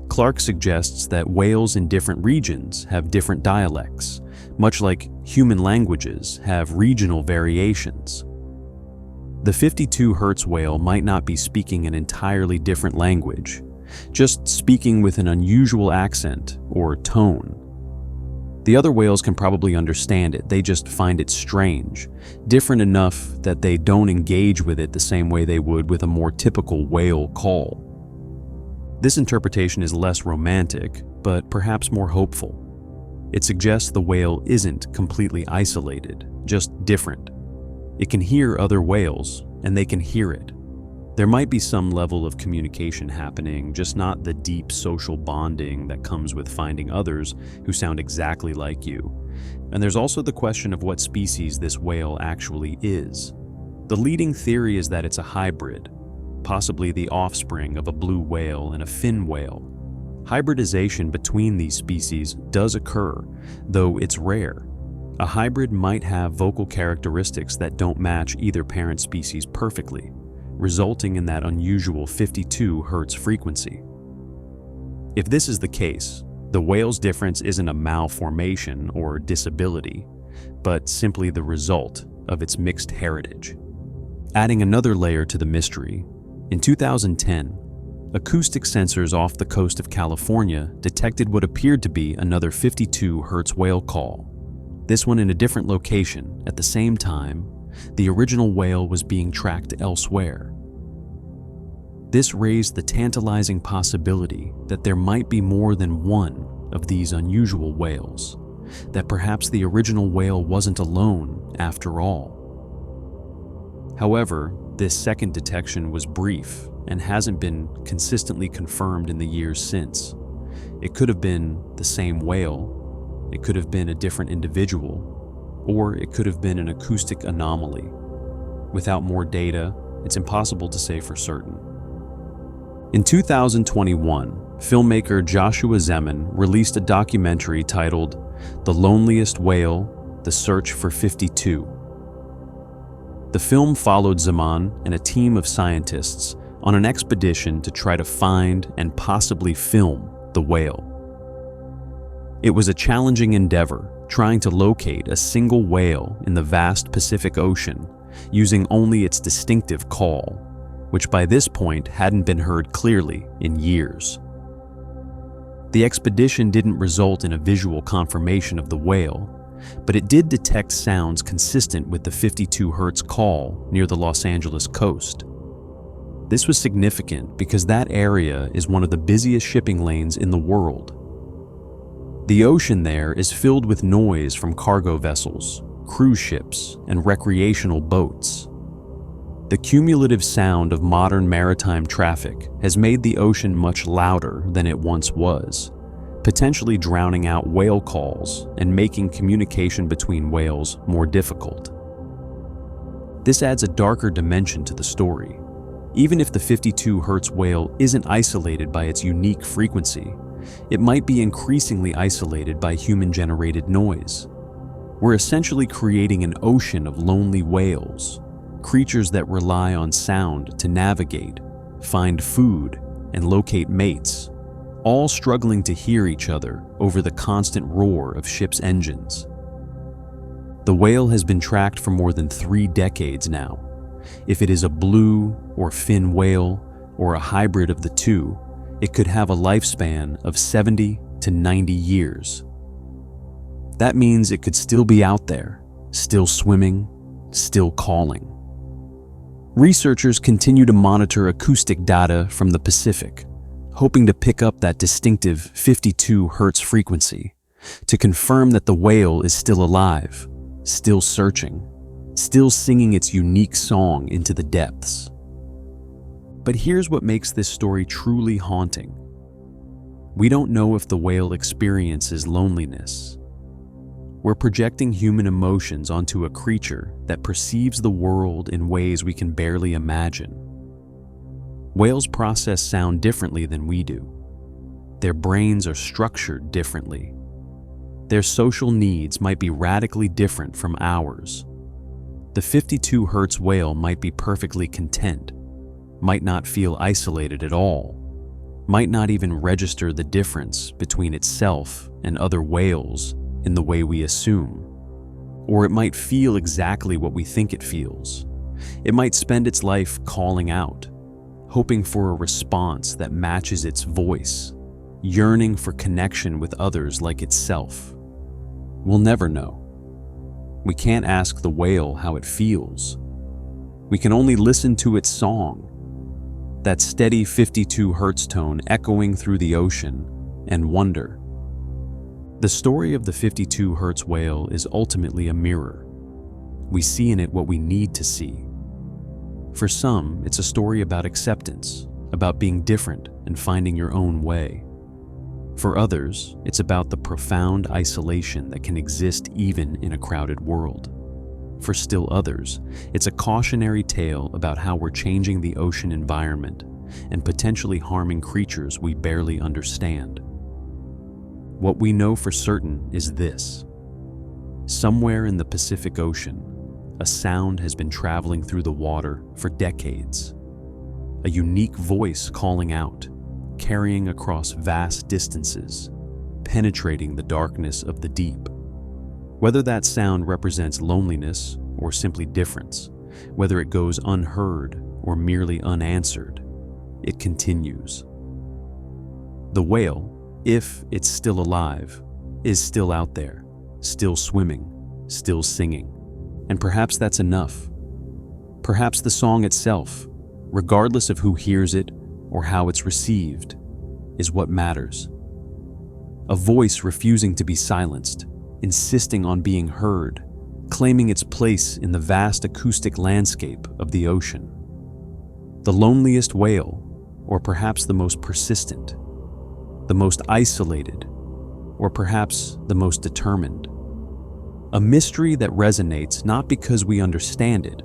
Clark suggests that whales in different regions have different dialects, much like human languages have regional variations. The 52 Hertz whale might not be speaking an entirely different language, just speaking with an unusual accent or tone. The other whales can probably understand it, they just find it strange, different enough that they don't engage with it the same way they would with a more typical whale call. This interpretation is less romantic, but perhaps more hopeful. It suggests the whale isn't completely isolated, just different. It can hear other whales, and they can hear it. There might be some level of communication happening, just not the deep social bonding that comes with finding others who sound exactly like you. And there's also the question of what species this whale actually is. The leading theory is that it's a hybrid, possibly the offspring of a blue whale and a fin whale. Hybridization between these species does occur, though it's rare. A hybrid might have vocal characteristics that don't match either parent species perfectly, resulting in that unusual 52 Hertz frequency. If this is the case, the whale's difference isn't a malformation or disability, but simply the result of its mixed heritage. Adding another layer to the mystery, in 2010, acoustic sensors off the coast of California detected what appeared to be another 52 Hertz whale call. This one in a different location. At the same time, the original whale was being tracked elsewhere. This raised the tantalizing possibility that there might be more than one of these unusual whales, that perhaps the original whale wasn't alone after all. However, this second detection was brief and hasn't been consistently confirmed in the years since. It could have been the same whale, it could have been a different individual, or it could have been an acoustic anomaly. Without more data, it's impossible to say for certain. In 2021, filmmaker Joshua Zeman released a documentary titled The Loneliest Whale: The Search for 52. The film followed Zeman and a team of scientists on an expedition to try to find and possibly film the whale. It was a challenging endeavor, trying to locate a single whale in the vast Pacific Ocean using only its distinctive call, which by this point hadn't been heard clearly in years. The expedition didn't result in a visual confirmation of the whale, but it did detect sounds consistent with the 52 Hertz call near the Los Angeles coast. This was significant because that area is one of the busiest shipping lanes in the world. The ocean there is filled with noise from cargo vessels, cruise ships, and recreational boats. The cumulative sound of modern maritime traffic has made the ocean much louder than it once was, potentially drowning out whale calls and making communication between whales more difficult. This adds a darker dimension to the story. Even if the 52 Hertz whale isn't isolated by its unique frequency, it might be increasingly isolated by human-generated noise. We're essentially creating an ocean of lonely whales, creatures that rely on sound to navigate, find food, and locate mates, all struggling to hear each other over the constant roar of ships' engines. The whale has been tracked for more than 3 decades now. If it is a blue or fin whale or a hybrid of the two, it could have a lifespan of 70 to 90 years. That means it could still be out there, still swimming, still calling. Researchers continue to monitor acoustic data from the Pacific, hoping to pick up that distinctive 52 Hertz frequency to confirm that the whale is still alive, still searching, still singing its unique song into the depths. But here's what makes this story truly haunting. We don't know if the whale experiences loneliness. We're projecting human emotions onto a creature that perceives the world in ways we can barely imagine. Whales process sound differently than we do. Their brains are structured differently. Their social needs might be radically different from ours. The 52 Hertz whale might be perfectly content, might not feel isolated at all, might not even register the difference between itself and other whales in the way we assume. Or it might feel exactly what we think it feels. It might spend its life calling out, hoping for a response that matches its voice, yearning for connection with others like itself. We'll never know. We can't ask the whale how it feels. We can only listen to its song, that steady 52 Hertz tone echoing through the ocean, and wonder. The story of the 52 Hertz whale is ultimately a mirror. We see in it what we need to see. For some, it's a story about acceptance, about being different and finding your own way. For others, it's about the profound isolation that can exist even in a crowded world. For still others, it's a cautionary tale about how we're changing the ocean environment and potentially harming creatures we barely understand. What we know for certain is this. Somewhere in the Pacific Ocean, a sound has been traveling through the water for decades. A unique voice calling out, carrying across vast distances, penetrating the darkness of the deep. Whether that sound represents loneliness or simply difference, whether it goes unheard or merely unanswered, it continues. The whale, if it's still alive, is still out there, still swimming, still singing. And perhaps that's enough. Perhaps the song itself, regardless of who hears it or how it's received, is what matters. A voice refusing to be silenced, insisting on being heard, claiming its place in the vast acoustic landscape of the ocean. The loneliest whale, or perhaps the most persistent, the most isolated, or perhaps the most determined. A mystery that resonates not because we understand it,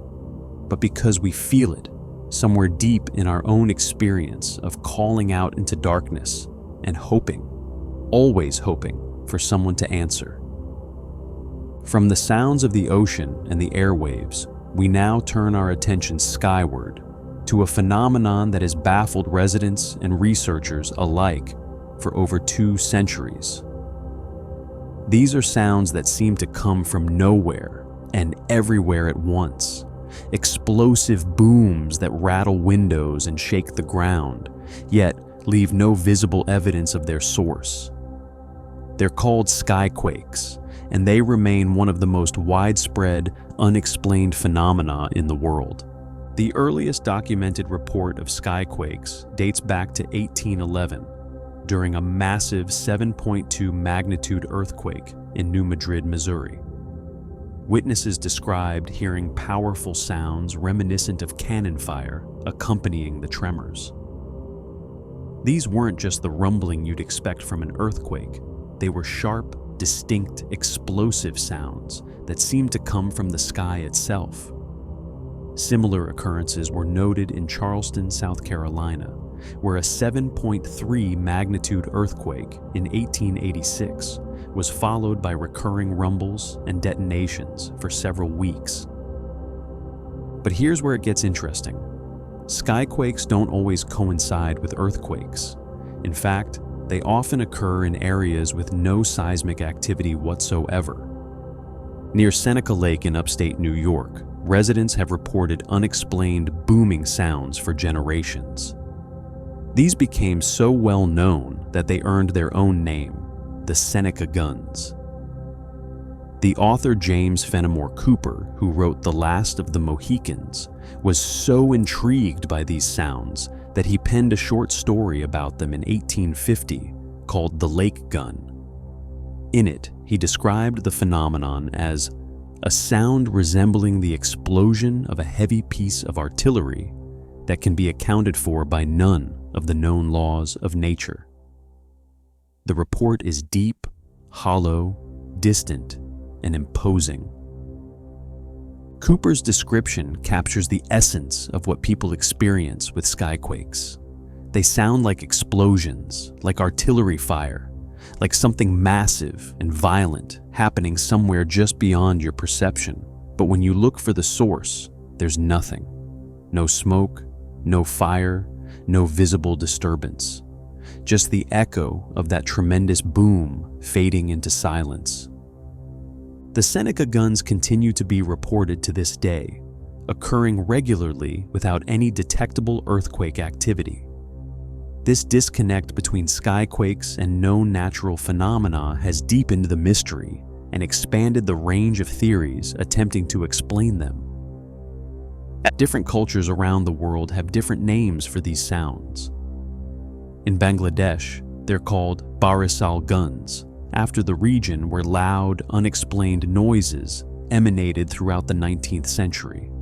but because we feel it somewhere deep in our own experience of calling out into darkness and hoping, always hoping, for someone to answer. From the sounds of the ocean and the airwaves, we now turn our attention skyward to a phenomenon that has baffled residents and researchers alike for over 2 centuries. These are sounds that seem to come from nowhere and everywhere at once. Explosive booms that rattle windows and shake the ground, yet leave no visible evidence of their source. They're called Skyquakes, and they remain one of the most widespread, unexplained phenomena in the world. The earliest documented report of Skyquakes dates back to 1811, during a massive 7.2 magnitude earthquake in New Madrid, Missouri. Witnesses described hearing powerful sounds reminiscent of cannon fire accompanying the tremors. These weren't just the rumbling you'd expect from an earthquake. They were sharp, distinct, explosive sounds that seemed to come from the sky itself. Similar occurrences were noted in Charleston, South Carolina, where a 7.3 magnitude earthquake in 1886 was followed by recurring rumbles and detonations for several weeks. But here's where it gets interesting. Skyquakes don't always coincide with earthquakes. In fact, they often occur in areas with no seismic activity whatsoever. Near Seneca Lake in upstate New York, residents have reported unexplained booming sounds for generations. These became so well known that they earned their own name, the Seneca Guns. The author James Fenimore Cooper, who wrote The Last of the Mohicans, was so intrigued by these sounds that he penned a short story about them in 1850 called The Lake Gun. In it, he described the phenomenon as a sound resembling the explosion of a heavy piece of artillery that can be accounted for by none of the known laws of nature. The report is deep, hollow, distant, and imposing. Cooper's description captures the essence of what people experience with skyquakes. They sound like explosions, like artillery fire, like something massive and violent happening somewhere just beyond your perception. But when you look for the source, there's nothing. No smoke, no fire, no visible disturbance. Just the echo of that tremendous boom fading into silence. The Seneca Guns continue to be reported to this day, occurring regularly without any detectable earthquake activity. This disconnect between skyquakes and known natural phenomena has deepened the mystery and expanded the range of theories attempting to explain them. Different cultures around the world have different names for these sounds. In Bangladesh, they're called Barisal Guns, after the region where loud, unexplained noises emanated throughout the 19th century.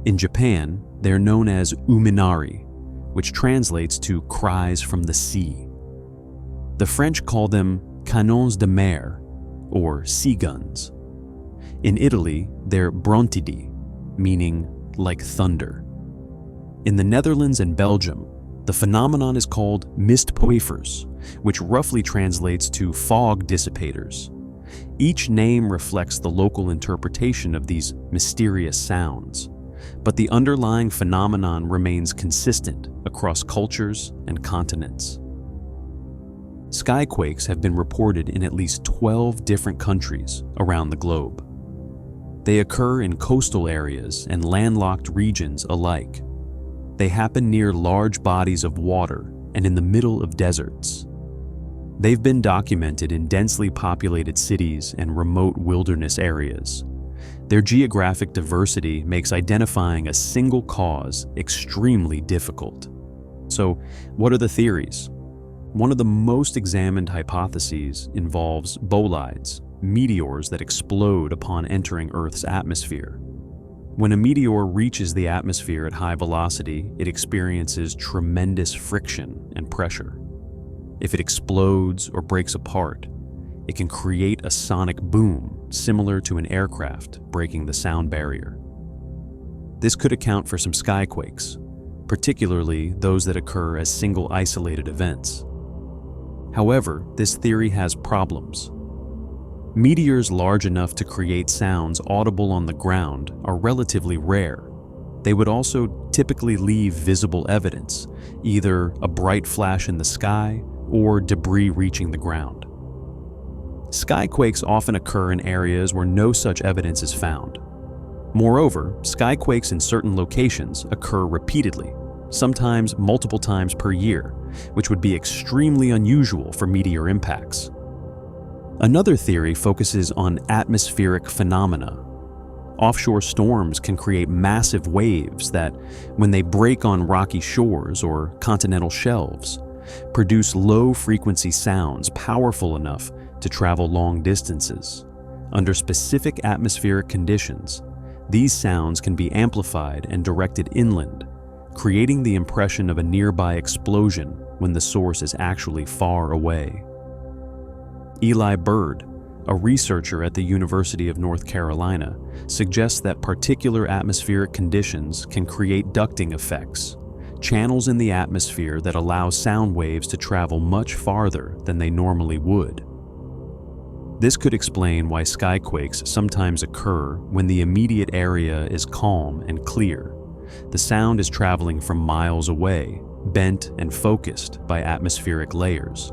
In Japan, they're known as uminari, which translates to cries from the sea. The French call them canons de mer, or sea guns. In Italy, they're brontidi, meaning like thunder. In the Netherlands and Belgium, the phenomenon is called mistpoefers, which roughly translates to fog dissipators. Each name reflects the local interpretation of these mysterious sounds, but the underlying phenomenon remains consistent across cultures and continents. Skyquakes have been reported in at least 12 different countries around the globe. They occur in coastal areas and landlocked regions alike. They happen near large bodies of water and in the middle of deserts. They've been documented in densely populated cities and remote wilderness areas. Their geographic diversity makes identifying a single cause extremely difficult. So, what are the theories? One of the most examined hypotheses involves bolides, meteors that explode upon entering Earth's atmosphere. When a meteor reaches the atmosphere at high velocity, it experiences tremendous friction and pressure. If it explodes or breaks apart, it can create a sonic boom similar to an aircraft breaking the sound barrier. This could account for some skyquakes, particularly those that occur as single isolated events. However, this theory has problems. Meteors large enough to create sounds audible on the ground are relatively rare. They would also typically leave visible evidence, either a bright flash in the sky or debris reaching the ground. Skyquakes often occur in areas where no such evidence is found. Moreover, skyquakes in certain locations occur repeatedly, sometimes multiple times per year, which would be extremely unusual for meteor impacts. Another theory focuses on atmospheric phenomena. Offshore storms can create massive waves that, when they break on rocky shores or continental shelves, produce low-frequency sounds powerful enough to travel long distances. Under specific atmospheric conditions, these sounds can be amplified and directed inland, creating the impression of a nearby explosion when the source is actually far away. Eli Bird, a researcher at the University of North Carolina, suggests that particular atmospheric conditions can create ducting effects, channels in the atmosphere that allow sound waves to travel much farther than they normally would. This could explain why skyquakes sometimes occur when the immediate area is calm and clear. The sound is traveling from miles away, bent and focused by atmospheric layers.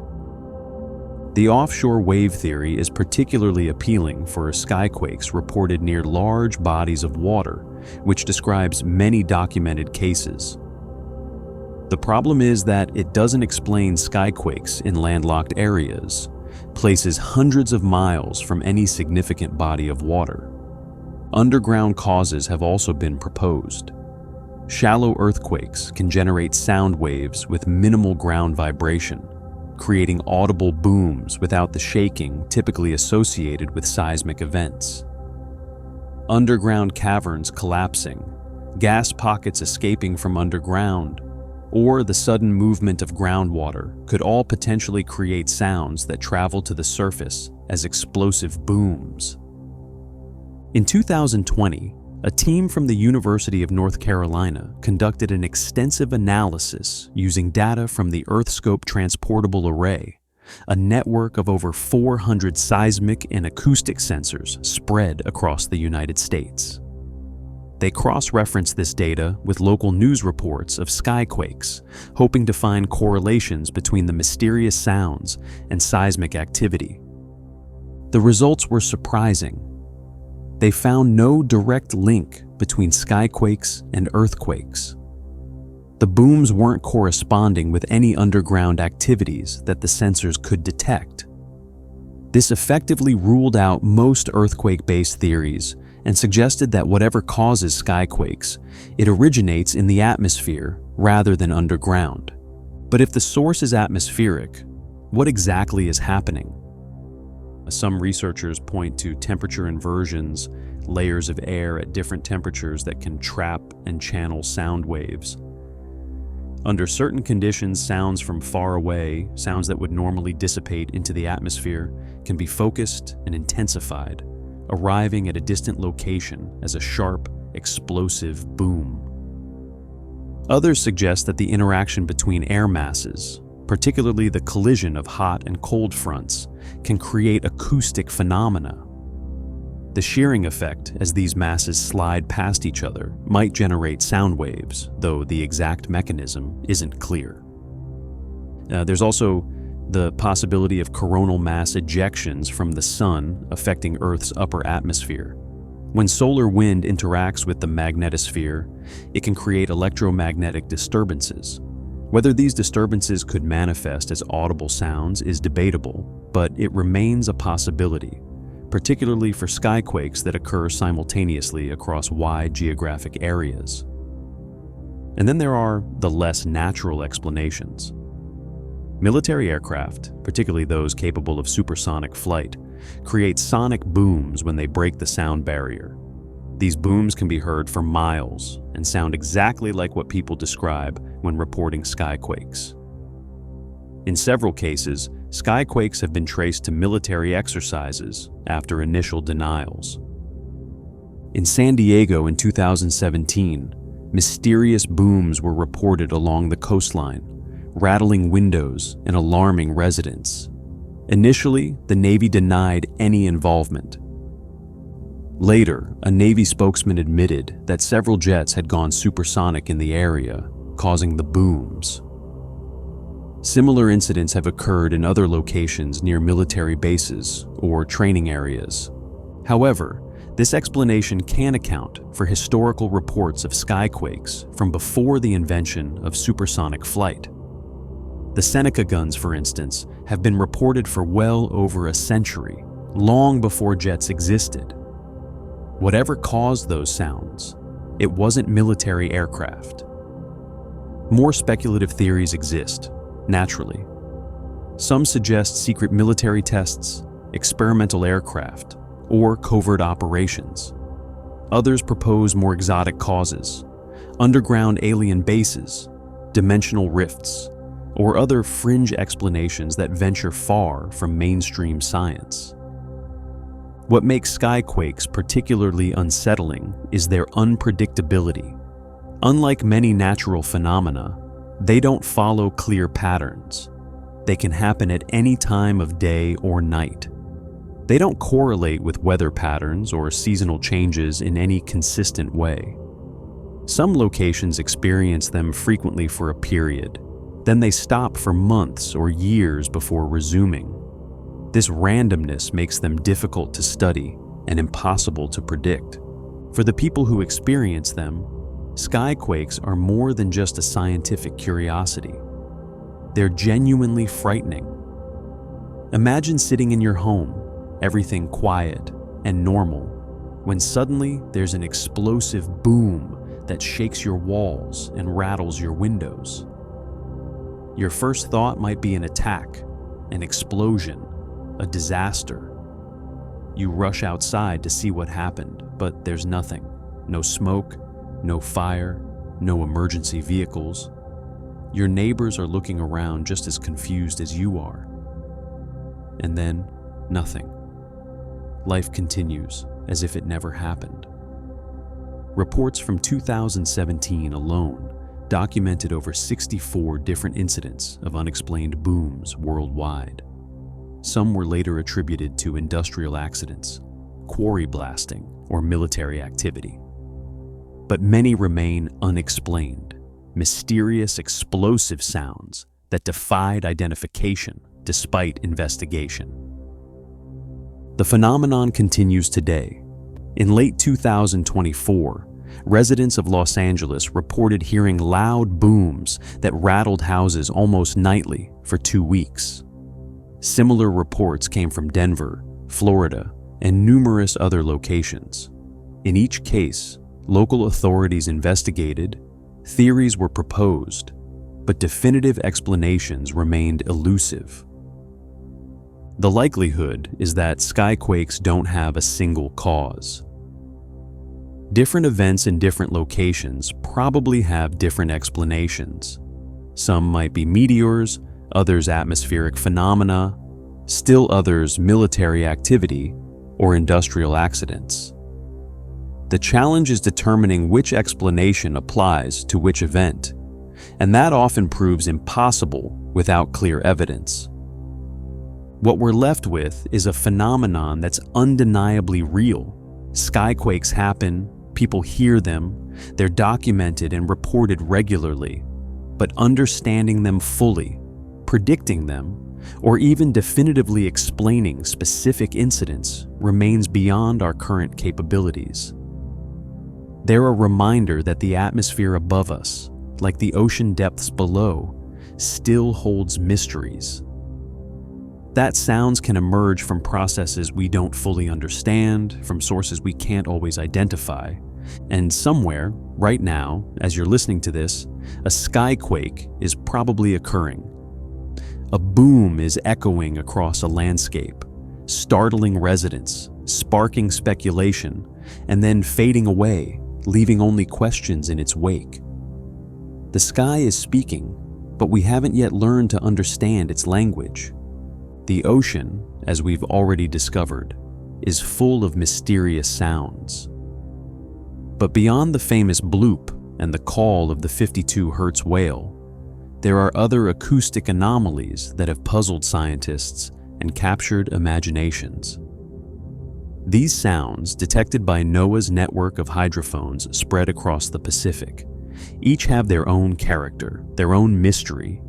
The offshore wave theory is particularly appealing for skyquakes reported near large bodies of water, which describes many documented cases. The problem is that it doesn't explain skyquakes in landlocked areas, places hundreds of miles from any significant body of water. Underground causes have also been proposed. Shallow earthquakes can generate sound waves with minimal ground vibration, creating audible booms without the shaking typically associated with seismic events. Underground caverns collapsing, gas pockets escaping from underground, or the sudden movement of groundwater could all potentially create sounds that travel to the surface as explosive booms. In 2020, a team from the University of North Carolina conducted an extensive analysis using data from the EarthScope Transportable Array, a network of over 400 seismic and acoustic sensors spread across the United States. They cross-referenced this data with local news reports of skyquakes, hoping to find correlations between the mysterious sounds and seismic activity. The results were surprising. They found no direct link between skyquakes and earthquakes. The booms weren't corresponding with any underground activities that the sensors could detect. This effectively ruled out most earthquake-based theories and suggested that whatever causes skyquakes, it originates in the atmosphere rather than underground. But if the source is atmospheric, what exactly is happening? Some researchers point to temperature inversions, layers of air at different temperatures that can trap and channel sound waves. Under certain conditions, sounds from far away, sounds that would normally dissipate into the atmosphere, can be focused and intensified, arriving at a distant location as a sharp, explosive boom. Others suggest that the interaction between air masses, particularly the collision of hot and cold fronts, can create acoustic phenomena. The shearing effect as these masses slide past each other might generate sound waves, though the exact mechanism isn't clear. There's also the possibility of coronal mass ejections from the sun affecting Earth's upper atmosphere. When solar wind interacts with the magnetosphere, it can create electromagnetic disturbances. Whether these disturbances could manifest as audible sounds is debatable, but it remains a possibility, particularly for skyquakes that occur simultaneously across wide geographic areas. And then there are the less natural explanations. Military aircraft, particularly those capable of supersonic flight, create sonic booms when they break the sound barrier. These booms can be heard for miles and sound exactly like what people describe when reporting skyquakes. In several cases, skyquakes have been traced to military exercises after initial denials. In San Diego in 2017, mysterious booms were reported along the coastline, rattling windows and alarming residents. Initially, the Navy denied any involvement. Later, a Navy spokesman admitted that several jets had gone supersonic in the area, causing the booms. Similar incidents have occurred in other locations near military bases or training areas. However, this explanation can account for historical reports of skyquakes from before the invention of supersonic flight. The Seneca guns, for instance, have been reported for well over a century, long before jets existed. Whatever caused those sounds, it wasn't military aircraft. More speculative theories exist, naturally. Some suggest secret military tests, experimental aircraft, or covert operations. Others propose more exotic causes, underground alien bases, dimensional rifts, or other fringe explanations that venture far from mainstream science. What makes skyquakes particularly unsettling is their unpredictability. Unlike many natural phenomena, they don't follow clear patterns. They can happen at any time of day or night. They don't correlate with weather patterns or seasonal changes in any consistent way. Some locations experience them frequently for a period, then they stop for months or years before resuming. This randomness makes them difficult to study and impossible to predict. For the people who experience them, skyquakes are more than just a scientific curiosity. They're genuinely frightening. Imagine sitting in your home, everything quiet and normal, when suddenly there's an explosive boom that shakes your walls and rattles your windows. Your first thought might be an attack, an explosion, a disaster. You rush outside to see what happened, but there's nothing. No smoke, no fire, no emergency vehicles. Your neighbors are looking around just as confused as you are. And then, nothing. Life continues as if it never happened. Reports from 2017 alone documented over 64 different incidents of unexplained booms worldwide. Some were later attributed to industrial accidents, quarry blasting, or military activity. But many remain unexplained, mysterious explosive sounds that defied identification despite investigation. The phenomenon continues today. In late 2024, residents of Los Angeles reported hearing loud booms that rattled houses almost nightly for 2 weeks. Similar reports came from Denver, Florida, and numerous other locations. In each case, local authorities investigated, theories were proposed, but definitive explanations remained elusive. The likelihood is that skyquakes don't have a single cause. Different events in different locations probably have different explanations. Some might be meteors, others atmospheric phenomena, still others military activity or industrial accidents. The challenge is determining which explanation applies to which event, and that often proves impossible without clear evidence. What we're left with is a phenomenon that's undeniably real. Skyquakes happen, people hear them, they're documented and reported regularly, but understanding them fully, predicting them, or even definitively explaining specific incidents remains beyond our current capabilities. They're a reminder that the atmosphere above us, like the ocean depths below, still holds mysteries. That sounds can emerge from processes we don't fully understand, from sources we can't always identify, and somewhere, right now, as you're listening to this, a skyquake is probably occurring. A boom is echoing across a landscape, startling residents, sparking speculation, and then fading away, leaving only questions in its wake. The sky is speaking, but we haven't yet learned to understand its language. The ocean, as we've already discovered, is full of mysterious sounds. But beyond the famous bloop and the call of the 52 Hertz whale, there are other acoustic anomalies that have puzzled scientists and captured imaginations. These sounds, detected by NOAA's network of hydrophones spread across the Pacific, each have their own character, their own mystery,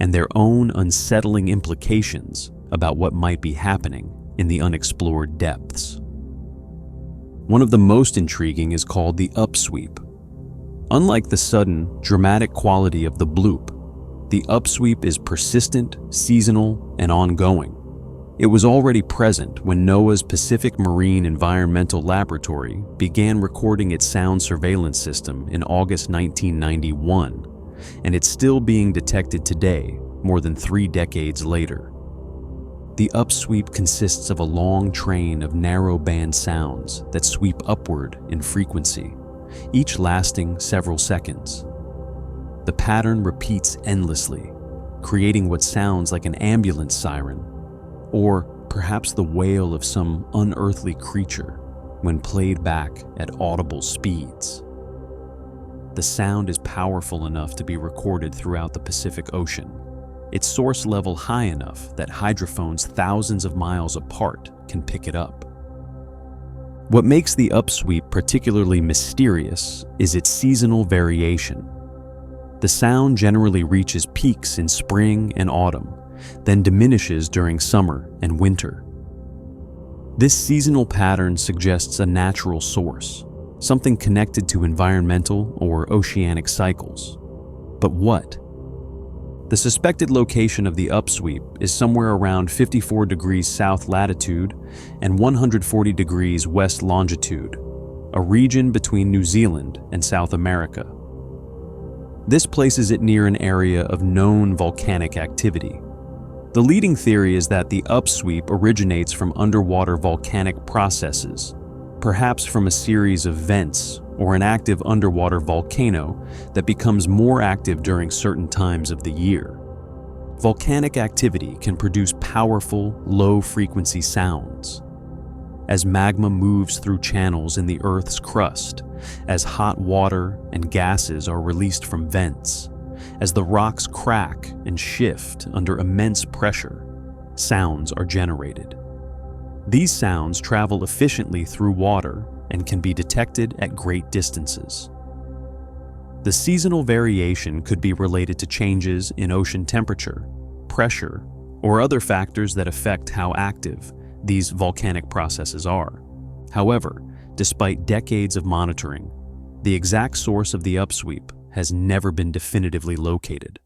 and their own unsettling implications about what might be happening in the unexplored depths. One of the most intriguing is called the Upsweep. Unlike the sudden, dramatic quality of the bloop, the Upsweep is persistent, seasonal, and ongoing. It was already present when NOAA's Pacific Marine Environmental Laboratory began recording its sound surveillance system in August 1991, and it's still being detected today, more than 3 decades later. The upsweep consists of a long train of narrow-band sounds that sweep upward in frequency, each lasting several seconds. The pattern repeats endlessly, creating what sounds like an ambulance siren, or perhaps the wail of some unearthly creature when played back at audible speeds. The sound is powerful enough to be recorded throughout the Pacific Ocean, its source level high enough that hydrophones thousands of miles apart can pick it up. What makes the upsweep particularly mysterious is its seasonal variation. The sound generally reaches peaks in spring and autumn, then diminishes during summer and winter. This seasonal pattern suggests a natural source, something connected to environmental or oceanic cycles. But what? The suspected location of the upsweep is somewhere around 54 degrees south latitude and 140 degrees west longitude, a region between New Zealand and South America. This places it near an area of known volcanic activity. The leading theory is that the upsweep originates from underwater volcanic processes, perhaps from a series of vents or an active underwater volcano that becomes more active during certain times of the year. Volcanic activity can produce powerful, low-frequency sounds. As magma moves through channels in the Earth's crust, as hot water and gases are released from vents, as the rocks crack and shift under immense pressure, sounds are generated. These sounds travel efficiently through water and can be detected at great distances. The seasonal variation could be related to changes in ocean temperature, pressure, or other factors that affect how active these volcanic processes are. However, despite decades of monitoring, the exact source of the upsweep has never been definitively located.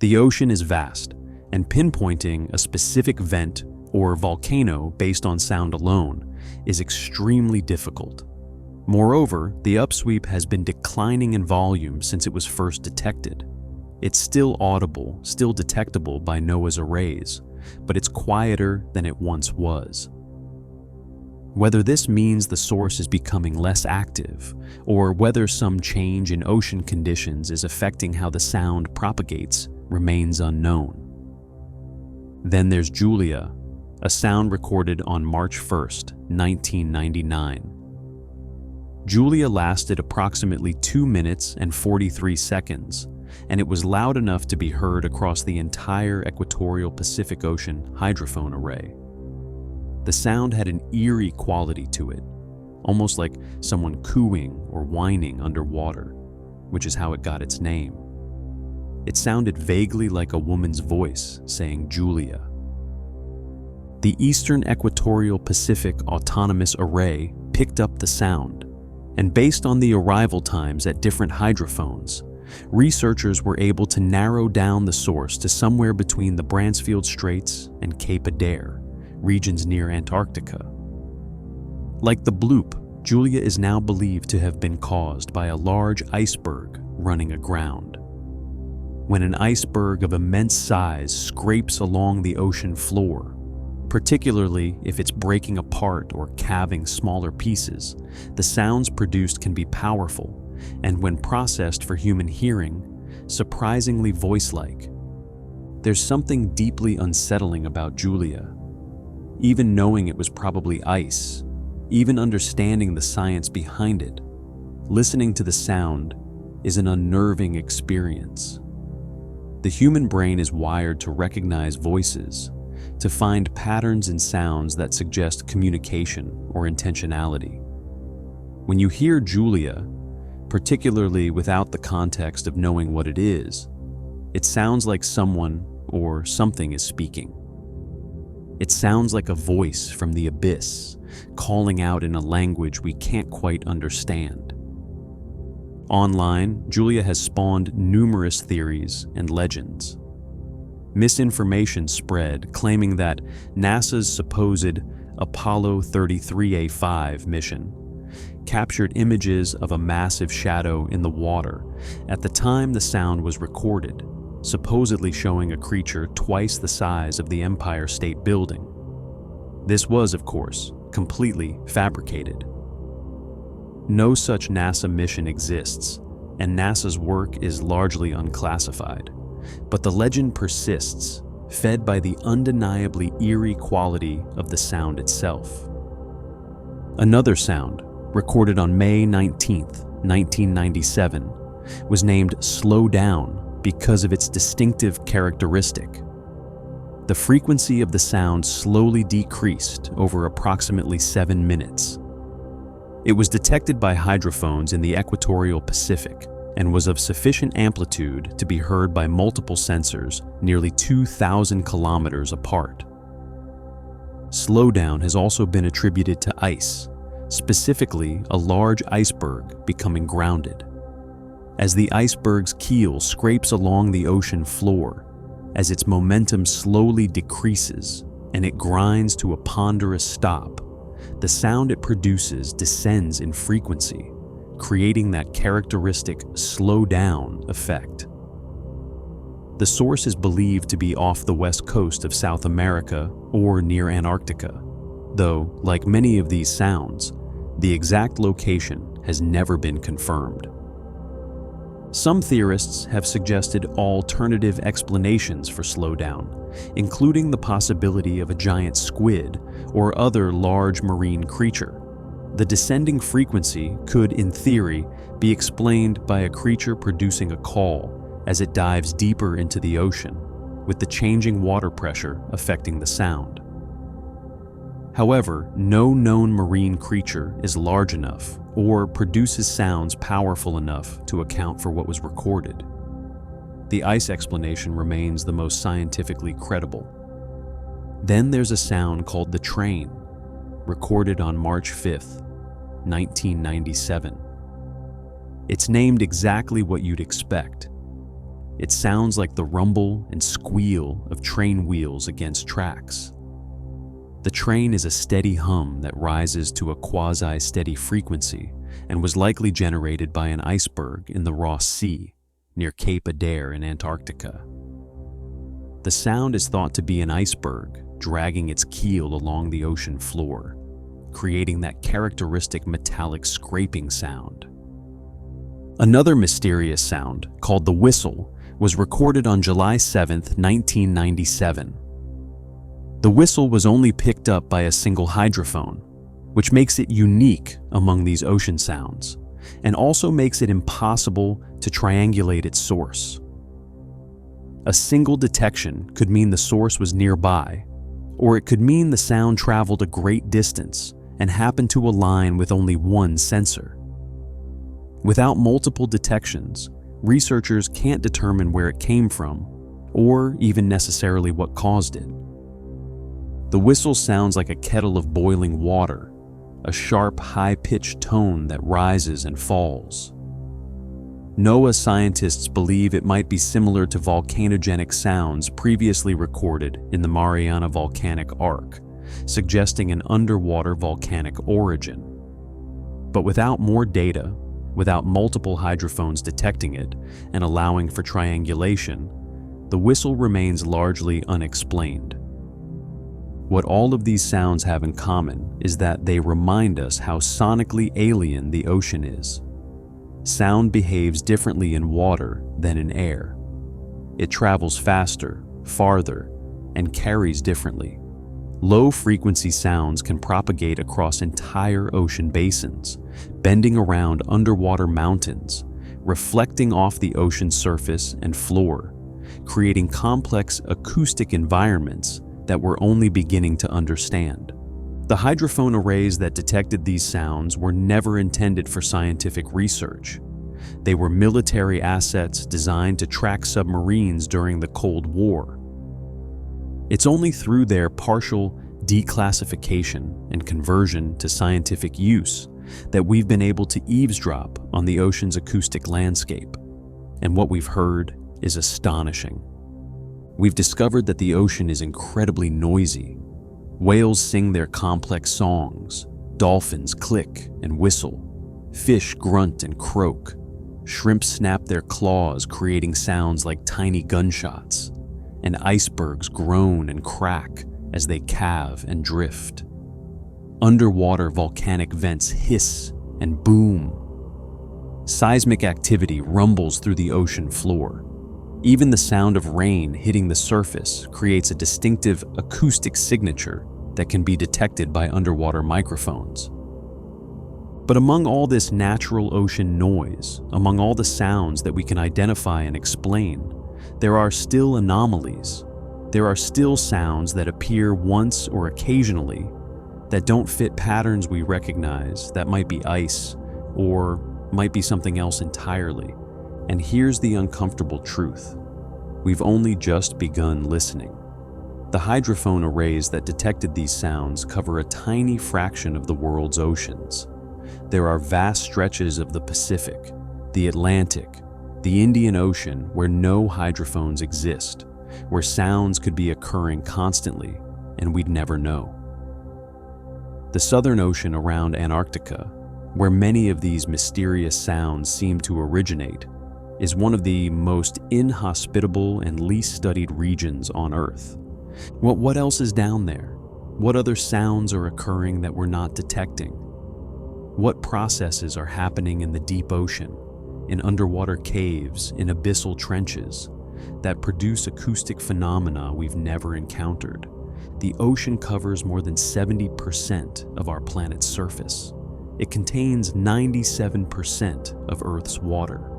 The ocean is vast, and pinpointing a specific vent or volcano based on sound alone is extremely difficult. Moreover, the upsweep has been declining in volume since it was first detected. It's still audible, still detectable by NOAA's arrays, but it's quieter than it once was. Whether this means the source is becoming less active, or whether some change in ocean conditions is affecting how the sound propagates, remains unknown. Then there's Julia, a sound recorded on March 1st, 1999. Julia lasted approximately 2 minutes and 43 seconds, and it was loud enough to be heard across the entire equatorial Pacific Ocean hydrophone array. The sound had an eerie quality to it, almost like someone cooing or whining underwater, which is how it got its name. It sounded vaguely like a woman's voice saying Julia. The Eastern Equatorial Pacific Autonomous Array picked up the sound, and based on the arrival times at different hydrophones, researchers were able to narrow down the source to somewhere between the Bransfield Straits and Cape Adare, regions near Antarctica. Like the bloop, Julia is now believed to have been caused by a large iceberg running aground. When an iceberg of immense size scrapes along the ocean floor, particularly if it's breaking apart or calving smaller pieces, the sounds produced can be powerful, and when processed for human hearing, surprisingly voice-like. There's something deeply unsettling about Julia. Even knowing it was probably ice, even understanding the science behind it, listening to the sound is an unnerving experience. The human brain is wired to recognize voices, to find patterns in sounds that suggest communication or intentionality. When you hear Julia, particularly without the context of knowing what it is, it sounds like someone or something is speaking. It sounds like a voice from the abyss, calling out in a language we can't quite understand. Online, Julia has spawned numerous theories and legends. Misinformation spread, claiming that NASA's supposed Apollo 33A5 mission captured images of a massive shadow in the water at the time the sound was recorded, supposedly showing a creature twice the size of the Empire State Building. This was, of course, completely fabricated. No such NASA mission exists, and NASA's work is largely unclassified. But the legend persists, fed by the undeniably eerie quality of the sound itself. Another sound, recorded on May 19, 1997, was named Slow Down because of its distinctive characteristic. The frequency of the sound slowly decreased over approximately 7 minutes. It was detected by hydrophones in the equatorial Pacific and was of sufficient amplitude to be heard by multiple sensors nearly 2,000 kilometers apart. Slowdown has also been attributed to ice, specifically a large iceberg becoming grounded. As the iceberg's keel scrapes along the ocean floor, as its momentum slowly decreases and it grinds to a ponderous stop, the sound it produces descends in frequency, creating that characteristic slow down effect. The source is believed to be off the west coast of South America or near Antarctica, though, like many of these sounds, the exact location has never been confirmed. Some theorists have suggested alternative explanations for slowdown, including the possibility of a giant squid or other large marine creature. The descending frequency could, in theory, be explained by a creature producing a call as it dives deeper into the ocean, with the changing water pressure affecting the sound. However, no known marine creature is large enough or produces sounds powerful enough to account for what was recorded. The ice explanation remains the most scientifically credible. Then there's a sound called the train, recorded on March 5th, 1997. It's named exactly what you'd expect. It sounds like the rumble and squeal of train wheels against tracks. The train is a steady hum that rises to a quasi-steady frequency and was likely generated by an iceberg in the Ross Sea, near Cape Adare in Antarctica. The sound is thought to be an iceberg dragging its keel along the ocean floor, creating that characteristic metallic scraping sound. Another mysterious sound, called the whistle, was recorded on July 7, 1997. The whistle was only picked up by a single hydrophone, which makes it unique among these ocean sounds, and also makes it impossible to triangulate its source. A single detection could mean the source was nearby, or it could mean the sound traveled a great distance and happened to align with only one sensor. Without multiple detections, researchers can't determine where it came from, or even necessarily what caused it. The whistle sounds like a kettle of boiling water, a sharp, high-pitched tone that rises and falls. NOAA scientists believe it might be similar to volcanogenic sounds previously recorded in the Mariana Volcanic Arc, suggesting an underwater volcanic origin. But without more data, without multiple hydrophones detecting it and allowing for triangulation, the whistle remains largely unexplained. What all of these sounds have in common is that they remind us how sonically alien the ocean is. Sound behaves differently in water than in air. It travels faster, farther, and carries differently. Low-frequency sounds can propagate across entire ocean basins, bending around underwater mountains, reflecting off the ocean surface and floor, creating complex acoustic environments that we're only beginning to understand. The hydrophone arrays that detected these sounds were never intended for scientific research. They were military assets designed to track submarines during the Cold War. It's only through their partial declassification and conversion to scientific use that we've been able to eavesdrop on the ocean's acoustic landscape. And what we've heard is astonishing. We've discovered that the ocean is incredibly noisy. Whales sing their complex songs, dolphins click and whistle, fish grunt and croak, shrimp snap their claws creating sounds like tiny gunshots, and icebergs groan and crack as they calve and drift. Underwater volcanic vents hiss and boom. Seismic activity rumbles through the ocean floor. Even the sound of rain hitting the surface creates a distinctive acoustic signature that can be detected by underwater microphones. But among all this natural ocean noise, among all the sounds that we can identify and explain, there are still anomalies. There are still sounds that appear once or occasionally that don't fit patterns we recognize, that might be ice or might be something else entirely. And here's the uncomfortable truth. We've only just begun listening. The hydrophone arrays that detected these sounds cover a tiny fraction of the world's oceans. There are vast stretches of the Pacific, the Atlantic, the Indian Ocean where no hydrophones exist, where sounds could be occurring constantly and we'd never know. The Southern Ocean around Antarctica, where many of these mysterious sounds seem to originate, is one of the most inhospitable and least studied regions on Earth. What else is down there? What other sounds are occurring that we're not detecting? What processes are happening in the deep ocean, in underwater caves, in abyssal trenches, that produce acoustic phenomena we've never encountered? The ocean covers more than 70% of our planet's surface. It contains 97% of Earth's water.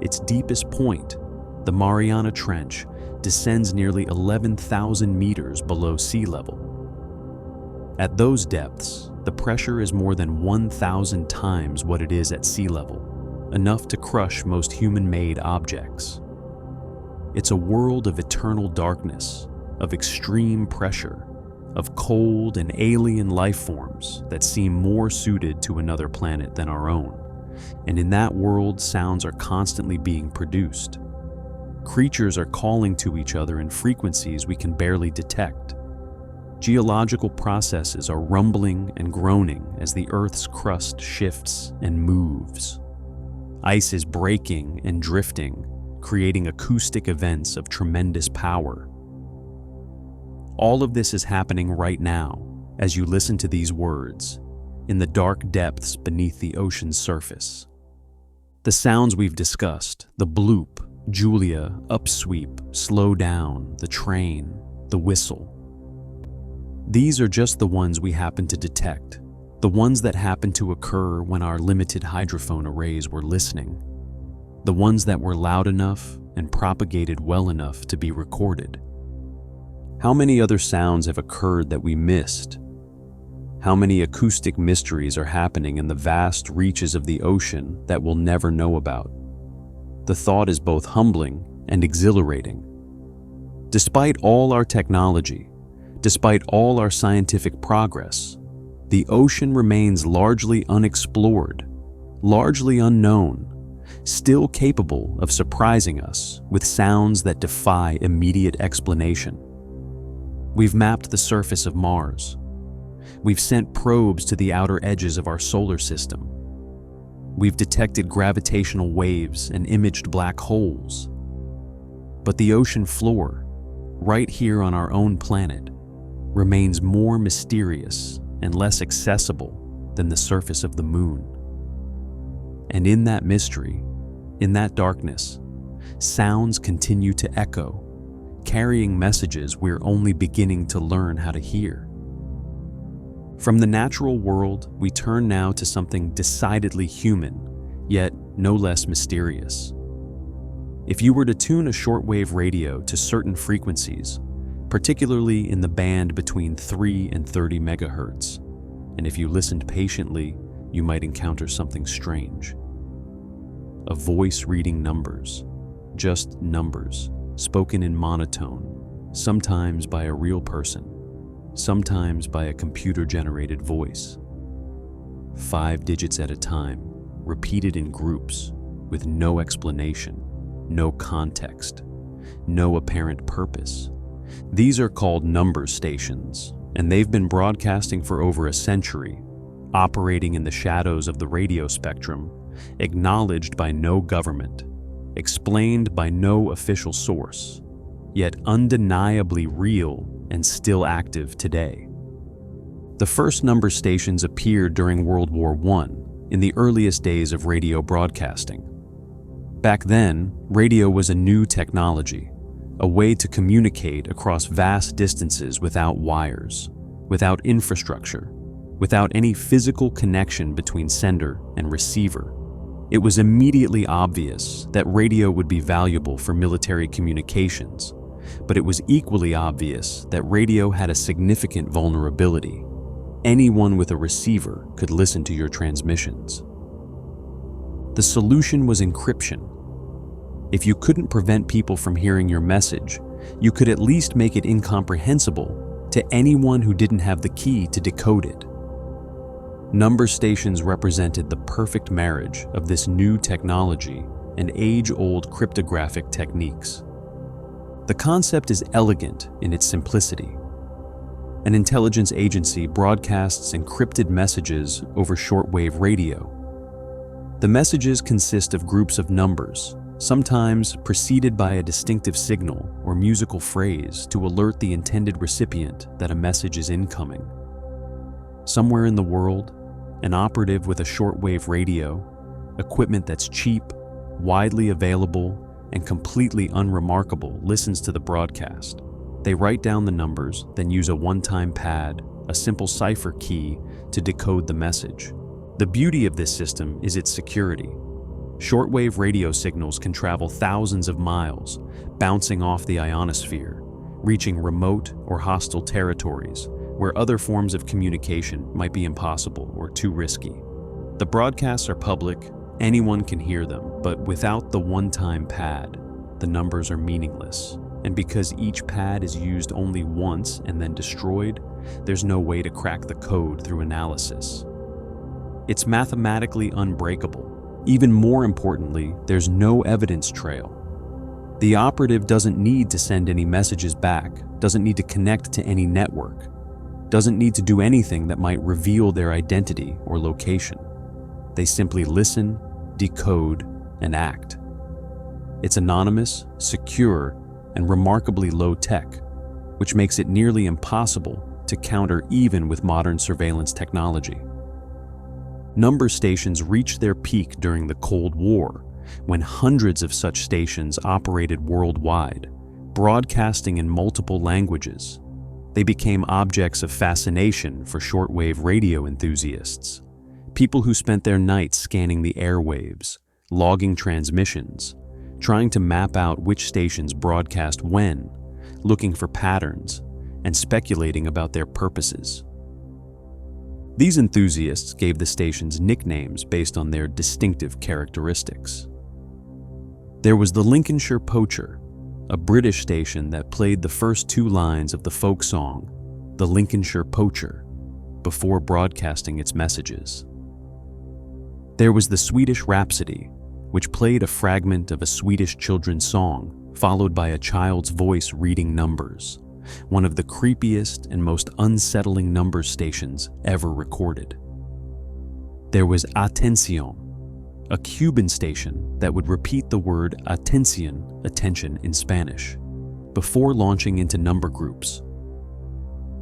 Its deepest point, the Mariana Trench, descends nearly 11,000 meters below sea level. At those depths, the pressure is more than 1,000 times what it is at sea level, enough to crush most human-made objects. It's a world of eternal darkness, of extreme pressure, of cold and alien life forms that seem more suited to another planet than our own. And in that world, sounds are constantly being produced. Creatures are calling to each other in frequencies we can barely detect. Geological processes are rumbling and groaning as the Earth's crust shifts and moves. Ice is breaking and drifting, creating acoustic events of tremendous power. All of this is happening right now as you listen to these words, in the dark depths beneath the ocean's surface. The sounds we've discussed, the bloop, Julia, upsweep, slow down, the train, the whistle. These are just the ones we happen to detect, the ones that happen to occur when our limited hydrophone arrays were listening, the ones that were loud enough and propagated well enough to be recorded. How many other sounds have occurred that we missed? How many acoustic mysteries are happening in the vast reaches of the ocean that we'll never know about? The thought is both humbling and exhilarating. Despite all our technology, despite all our scientific progress, the ocean remains largely unexplored, largely unknown, still capable of surprising us with sounds that defy immediate explanation. We've mapped the surface of Mars. We've sent probes to the outer edges of our solar system. We've detected gravitational waves and imaged black holes. But the ocean floor, right here on our own planet, remains more mysterious and less accessible than the surface of the moon. And in that mystery, in that darkness, sounds continue to echo, carrying messages we're only beginning to learn how to hear. From the natural world, we turn now to something decidedly human, yet no less mysterious. If you were to tune a shortwave radio to certain frequencies, particularly in the band between 3 and 30 megahertz, and if you listened patiently, you might encounter something strange. A voice reading numbers, just numbers, spoken in monotone, sometimes by a real person, sometimes by a computer-generated voice. 5 digits at a time, repeated in groups, with no explanation, no context, no apparent purpose. These are called number stations, and they've been broadcasting for over a century, operating in the shadows of the radio spectrum, acknowledged by no government, explained by no official source, yet undeniably real and still active today. The first number stations appeared during World War I, in the earliest days of radio broadcasting. Back then, radio was a new technology, a way to communicate across vast distances without wires, without infrastructure, without any physical connection between sender and receiver. It was immediately obvious that radio would be valuable for military communications, but it was equally obvious that radio had a significant vulnerability. Anyone with a receiver could listen to your transmissions. The solution was encryption. If you couldn't prevent people from hearing your message, you could at least make it incomprehensible to anyone who didn't have the key to decode it. Number stations represented the perfect marriage of this new technology and age-old cryptographic techniques. The concept is elegant in its simplicity. An intelligence agency broadcasts encrypted messages over shortwave radio. The messages consist of groups of numbers, sometimes preceded by a distinctive signal or musical phrase to alert the intended recipient that a message is incoming. Somewhere in the world, an operative with a shortwave radio, equipment that's cheap, widely available, and completely unremarkable, listens to the broadcast. They write down the numbers, then use a one-time pad, a simple cipher key, to decode the message. The beauty of this system is its security. Shortwave radio signals can travel thousands of miles, bouncing off the ionosphere, reaching remote or hostile territories where other forms of communication might be impossible or too risky. The broadcasts are public, anyone can hear them, but without the one-time pad, the numbers are meaningless. And because each pad is used only once and then destroyed, there's no way to crack the code through analysis. It's mathematically unbreakable. Even more importantly, there's no evidence trail. The operative doesn't need to send any messages back, doesn't need to connect to any network, doesn't need to do anything that might reveal their identity or location. They simply listen, decode, and act. It's anonymous, secure, and remarkably low-tech, which makes it nearly impossible to counter even with modern surveillance technology. Number stations reached their peak during the Cold War, when hundreds of such stations operated worldwide, broadcasting in multiple languages. They became objects of fascination for shortwave radio enthusiasts, people who spent their nights scanning the airwaves, logging transmissions, trying to map out which stations broadcast when, looking for patterns, and speculating about their purposes. These enthusiasts gave the stations nicknames based on their distinctive characteristics. There was the Lincolnshire Poacher, a British station that played the first 2 lines of the folk song, The Lincolnshire Poacher, before broadcasting its messages. There was the Swedish Rhapsody, which played a fragment of a Swedish children's song, followed by a child's voice reading numbers, one of the creepiest and most unsettling number stations ever recorded. There was Atención, a Cuban station that would repeat the word atención, attention in Spanish, before launching into number groups.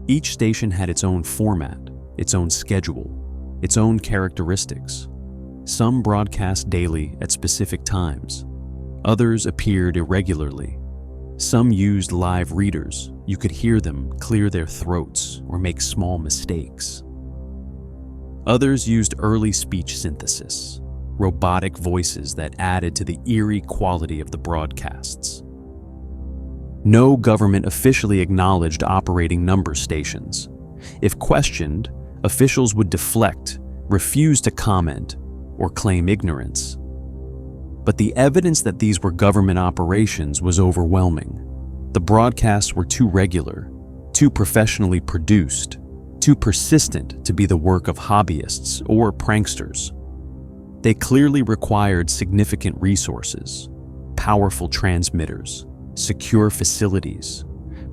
Each station had its own format, its own schedule, its own characteristics. Some broadcast daily at specific times. Others appeared irregularly. Some used live readers. You could hear them clear their throats or make small mistakes. Others used early speech synthesis, robotic voices that added to the eerie quality of the broadcasts. No government officially acknowledged operating number stations. If questioned, officials would deflect, refuse to comment, or claim ignorance. But the evidence that these were government operations was overwhelming. The broadcasts were too regular, too professionally produced, too persistent to be the work of hobbyists or pranksters. They clearly required significant resources, powerful transmitters, secure facilities,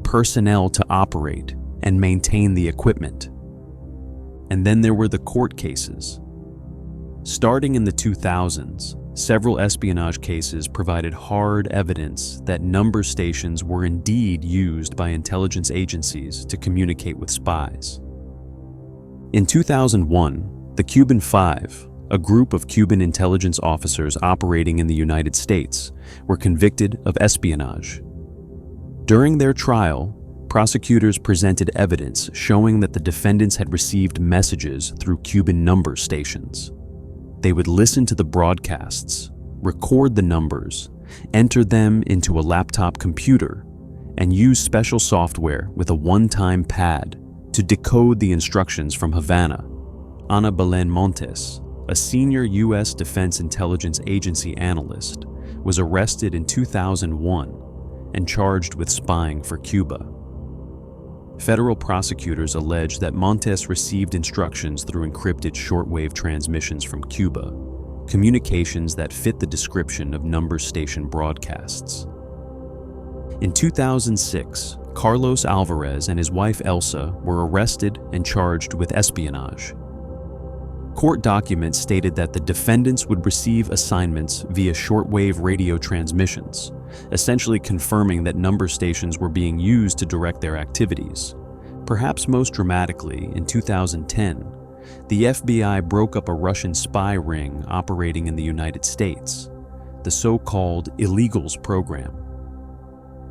personnel to operate and maintain the equipment. And then there were the court cases. Starting in the 2000s, several espionage cases provided hard evidence that number stations were indeed used by intelligence agencies to communicate with spies. In 2001, the Cuban Five, a group of Cuban intelligence officers operating in the United States, were convicted of espionage. During their trial, prosecutors presented evidence showing that the defendants had received messages through Cuban number stations. They would listen to the broadcasts, record the numbers, enter them into a laptop computer, and use special software with a one-time pad to decode the instructions from Havana. Ana Belén Montes, a senior U.S. Defense Intelligence Agency analyst, was arrested in 2001 and charged with spying for Cuba. Federal prosecutors allege that Montes received instructions through encrypted shortwave transmissions from Cuba, communications that fit the description of number station broadcasts. In 2006, Carlos Alvarez and his wife Elsa were arrested and charged with espionage. Court documents stated that the defendants would receive assignments via shortwave radio transmissions, essentially confirming that number stations were being used to direct their activities. Perhaps most dramatically, in 2010, the FBI broke up a Russian spy ring operating in the United States, the so-called Illegals program.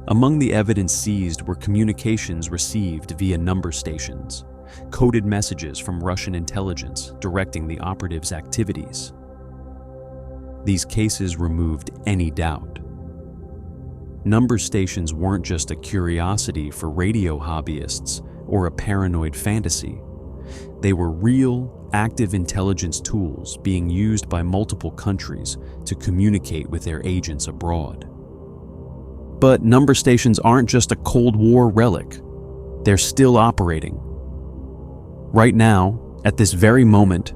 Among the evidence seized were communications received via number stations, coded messages from Russian intelligence directing the operatives' activities. These cases removed any doubt. Number stations weren't just a curiosity for radio hobbyists or a paranoid fantasy. They were real, active intelligence tools being used by multiple countries to communicate with their agents abroad. But number stations aren't just a Cold War relic. They're still operating. Right now, at this very moment,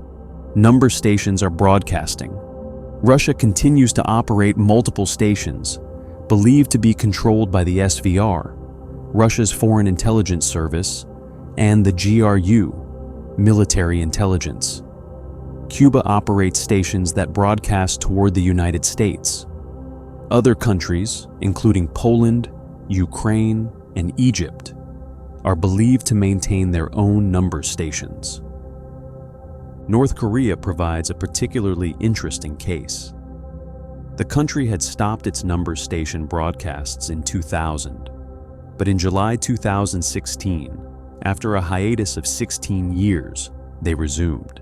number stations are broadcasting. Russia continues to operate multiple stations, believed to be controlled by the SVR, Russia's Foreign Intelligence Service, and the GRU, military intelligence. Cuba operates stations that broadcast toward the United States. Other countries, including Poland, Ukraine, and Egypt, are believed to maintain their own number stations. North Korea provides a particularly interesting case. The country had stopped its number station broadcasts in 2000, but in July 2016, after a hiatus of 16 years, they resumed.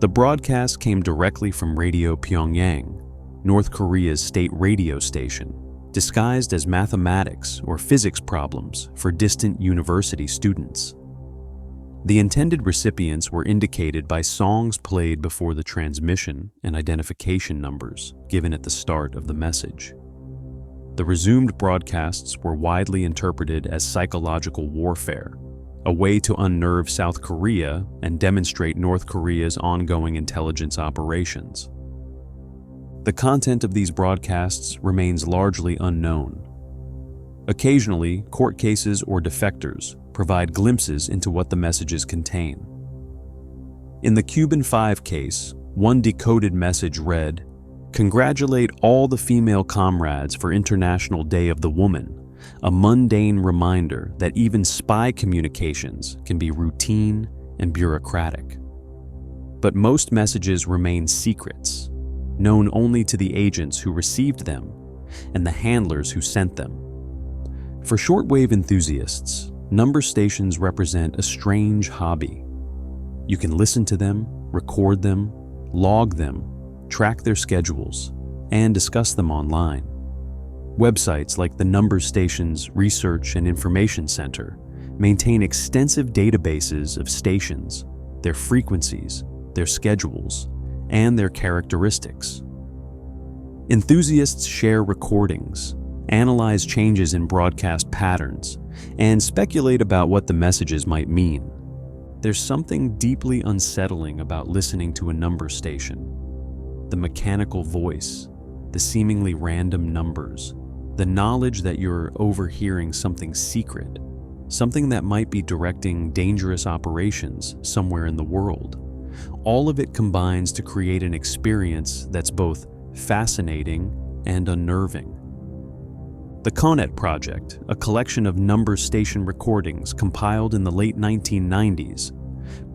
The broadcast came directly from Radio Pyongyang, North Korea's state radio station, disguised as mathematics or physics problems for distant university students. The intended recipients were indicated by songs played before the transmission and identification numbers given at the start of the message. The resumed broadcasts were widely interpreted as psychological warfare, a way to unnerve South Korea and demonstrate North Korea's ongoing intelligence operations. The content of these broadcasts remains largely unknown. Occasionally, court cases or defectors provide glimpses into what the messages contain. In the Cuban Five case, one decoded message read, "Congratulate all the female comrades for International Day of the Woman, a mundane reminder that even spy communications can be routine and bureaucratic." But most messages remain secrets, known only to the agents who received them and the handlers who sent them. For shortwave enthusiasts, number stations represent a strange hobby. You can listen to them, record them, log them, track their schedules, and discuss them online. Websites like the Number Stations Research and Information Center maintain extensive databases of stations, their frequencies, their schedules, and their characteristics. Enthusiasts share recordings, analyze changes in broadcast patterns, and speculate about what the messages might mean. There's something deeply unsettling about listening to a number station. The mechanical voice, the seemingly random numbers, the knowledge that you're overhearing something secret, something that might be directing dangerous operations somewhere in the world. All of it combines to create an experience that's both fascinating and unnerving. The Conet Project, a collection of number station recordings compiled in the late 1990s,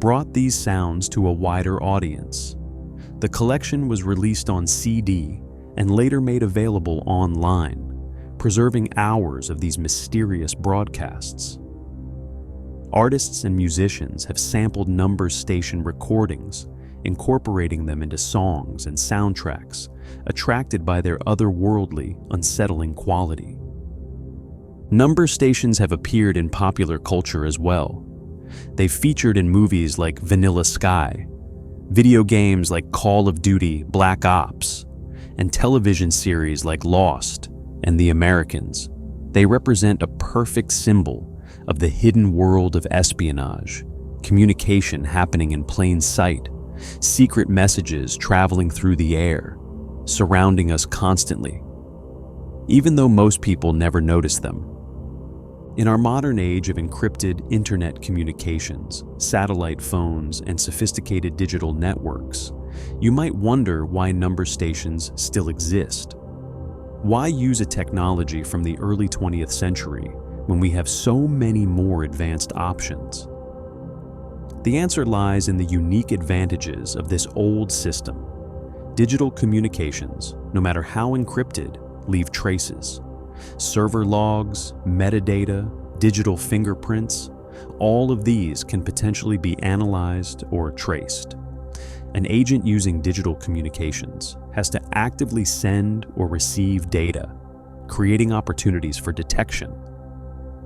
brought these sounds to a wider audience. The collection was released on CD and later made available online, preserving hours of these mysterious broadcasts. Artists and musicians have sampled number station recordings, incorporating them into songs and soundtracks, attracted by their otherworldly, unsettling quality. Number stations have appeared in popular culture as well. They've featured in movies like Vanilla Sky, video games like Call of Duty Black Ops, and television series like Lost and The Americans. They represent a perfect symbol of the hidden world of espionage, communication happening in plain sight, secret messages traveling through the air, surrounding us constantly, even though most people never notice them. In our modern age of encrypted internet communications, satellite phones, and sophisticated digital networks, you might wonder why number stations still exist. Why use a technology from the early 20th century when we have so many more advanced options? The answer lies in the unique advantages of this old system. Digital communications, no matter how encrypted, leave traces. Server logs, metadata, digital fingerprints, all of these can potentially be analyzed or traced. An agent using digital communications has to actively send or receive data, creating opportunities for detection.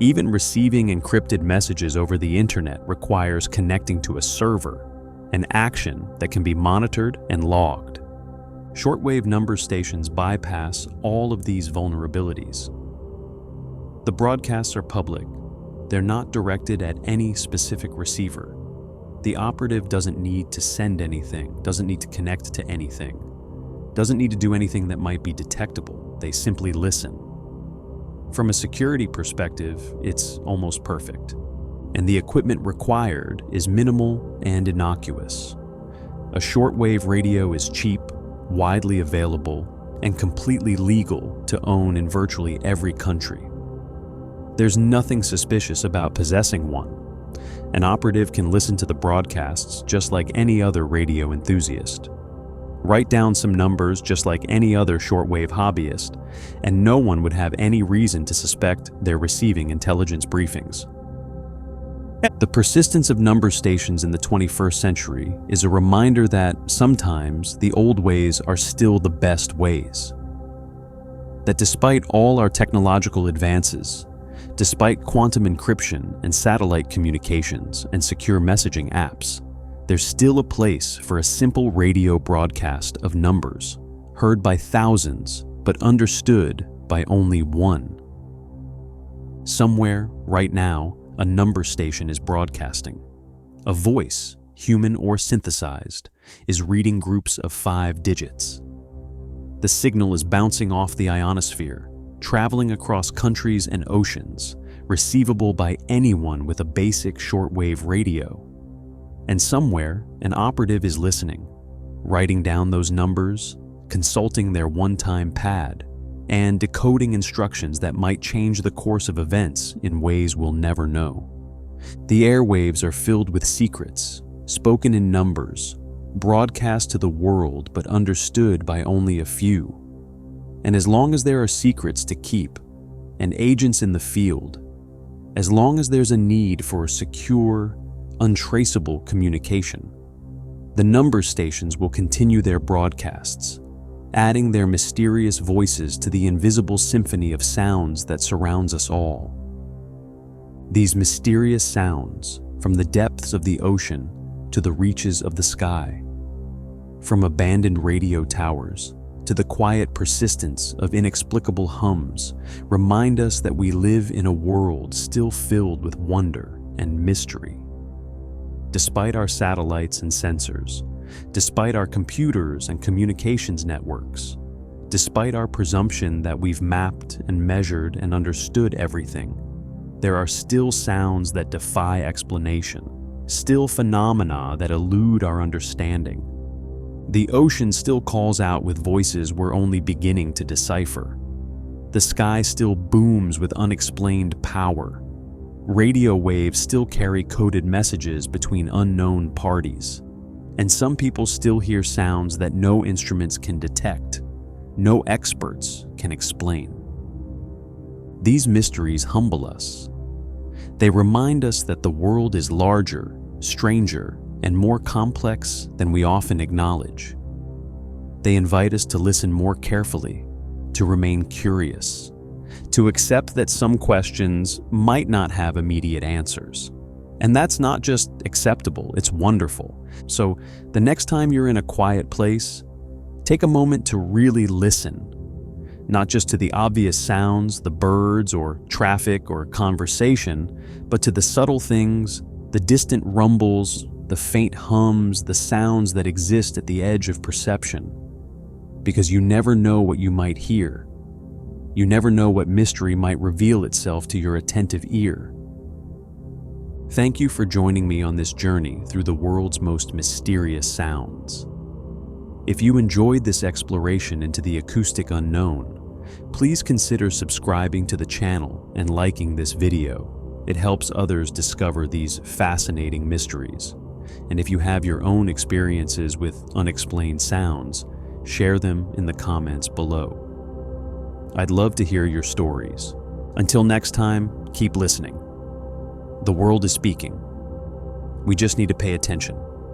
Even receiving encrypted messages over the internet requires connecting to a server, an action that can be monitored and logged. Shortwave number stations bypass all of these vulnerabilities. The broadcasts are public. They're not directed at any specific receiver. The operative doesn't need to send anything, doesn't need to connect to anything, doesn't need to do anything that might be detectable. They simply listen. From a security perspective, it's almost perfect. And the equipment required is minimal and innocuous. A shortwave radio is cheap, widely available, and completely legal to own in virtually every country. There's nothing suspicious about possessing one. An operative can listen to the broadcasts just like any other radio enthusiast. Write down some numbers just like any other shortwave hobbyist, and no one would have any reason to suspect they're receiving intelligence briefings. The persistence of number stations in the 21st century is a reminder that sometimes the old ways are still the best ways. That despite all our technological advances, despite quantum encryption and satellite communications and secure messaging apps, there's still a place for a simple radio broadcast of numbers, heard by thousands but understood by only one. Somewhere, right now, a number station is broadcasting. A voice, human or synthesized, is reading groups of 5 digits. The signal is bouncing off the ionosphere, traveling across countries and oceans, receivable by anyone with a basic shortwave radio. And somewhere, an operative is listening, writing down those numbers, consulting their one-time pad, and decoding instructions that might change the course of events in ways we'll never know. The airwaves are filled with secrets, spoken in numbers, broadcast to the world but understood by only a few. And as long as there are secrets to keep and agents in the field, as long as there's a need for secure, untraceable communication, the number stations will continue their broadcasts, adding their mysterious voices to the invisible symphony of sounds that surrounds us all. These mysterious sounds, from the depths of the ocean to the reaches of the sky, from abandoned radio towers to the quiet persistence of inexplicable hums, remind us that we live in a world still filled with wonder and mystery. Despite our satellites and sensors, despite our computers and communications networks, despite our presumption that we've mapped and measured and understood everything, there are still sounds that defy explanation, still phenomena that elude our understanding. The ocean still calls out with voices we're only beginning to decipher. The sky still booms with unexplained power. Radio waves still carry coded messages between unknown parties. And some people still hear sounds that no instruments can detect, no experts can explain. These mysteries humble us. They remind us that the world is larger, stranger, and more complex than we often acknowledge. They invite us to listen more carefully, to remain curious, to accept that some questions might not have immediate answers. And that's not just acceptable, it's wonderful. So the next time you're in a quiet place, take a moment to really listen. Not just to the obvious sounds, the birds or traffic or conversation, but to the subtle things, the distant rumbles, the faint hums, the sounds that exist at the edge of perception. Because you never know what you might hear. You never know what mystery might reveal itself to your attentive ear. Thank you for joining me on this journey through the world's most mysterious sounds. If you enjoyed this exploration into the acoustic unknown, please consider subscribing to the channel and liking this video. It helps others discover these fascinating mysteries. And if you have your own experiences with unexplained sounds, share them in the comments below. I'd love to hear your stories. Until next time, keep listening. The world is speaking. We just need to pay attention.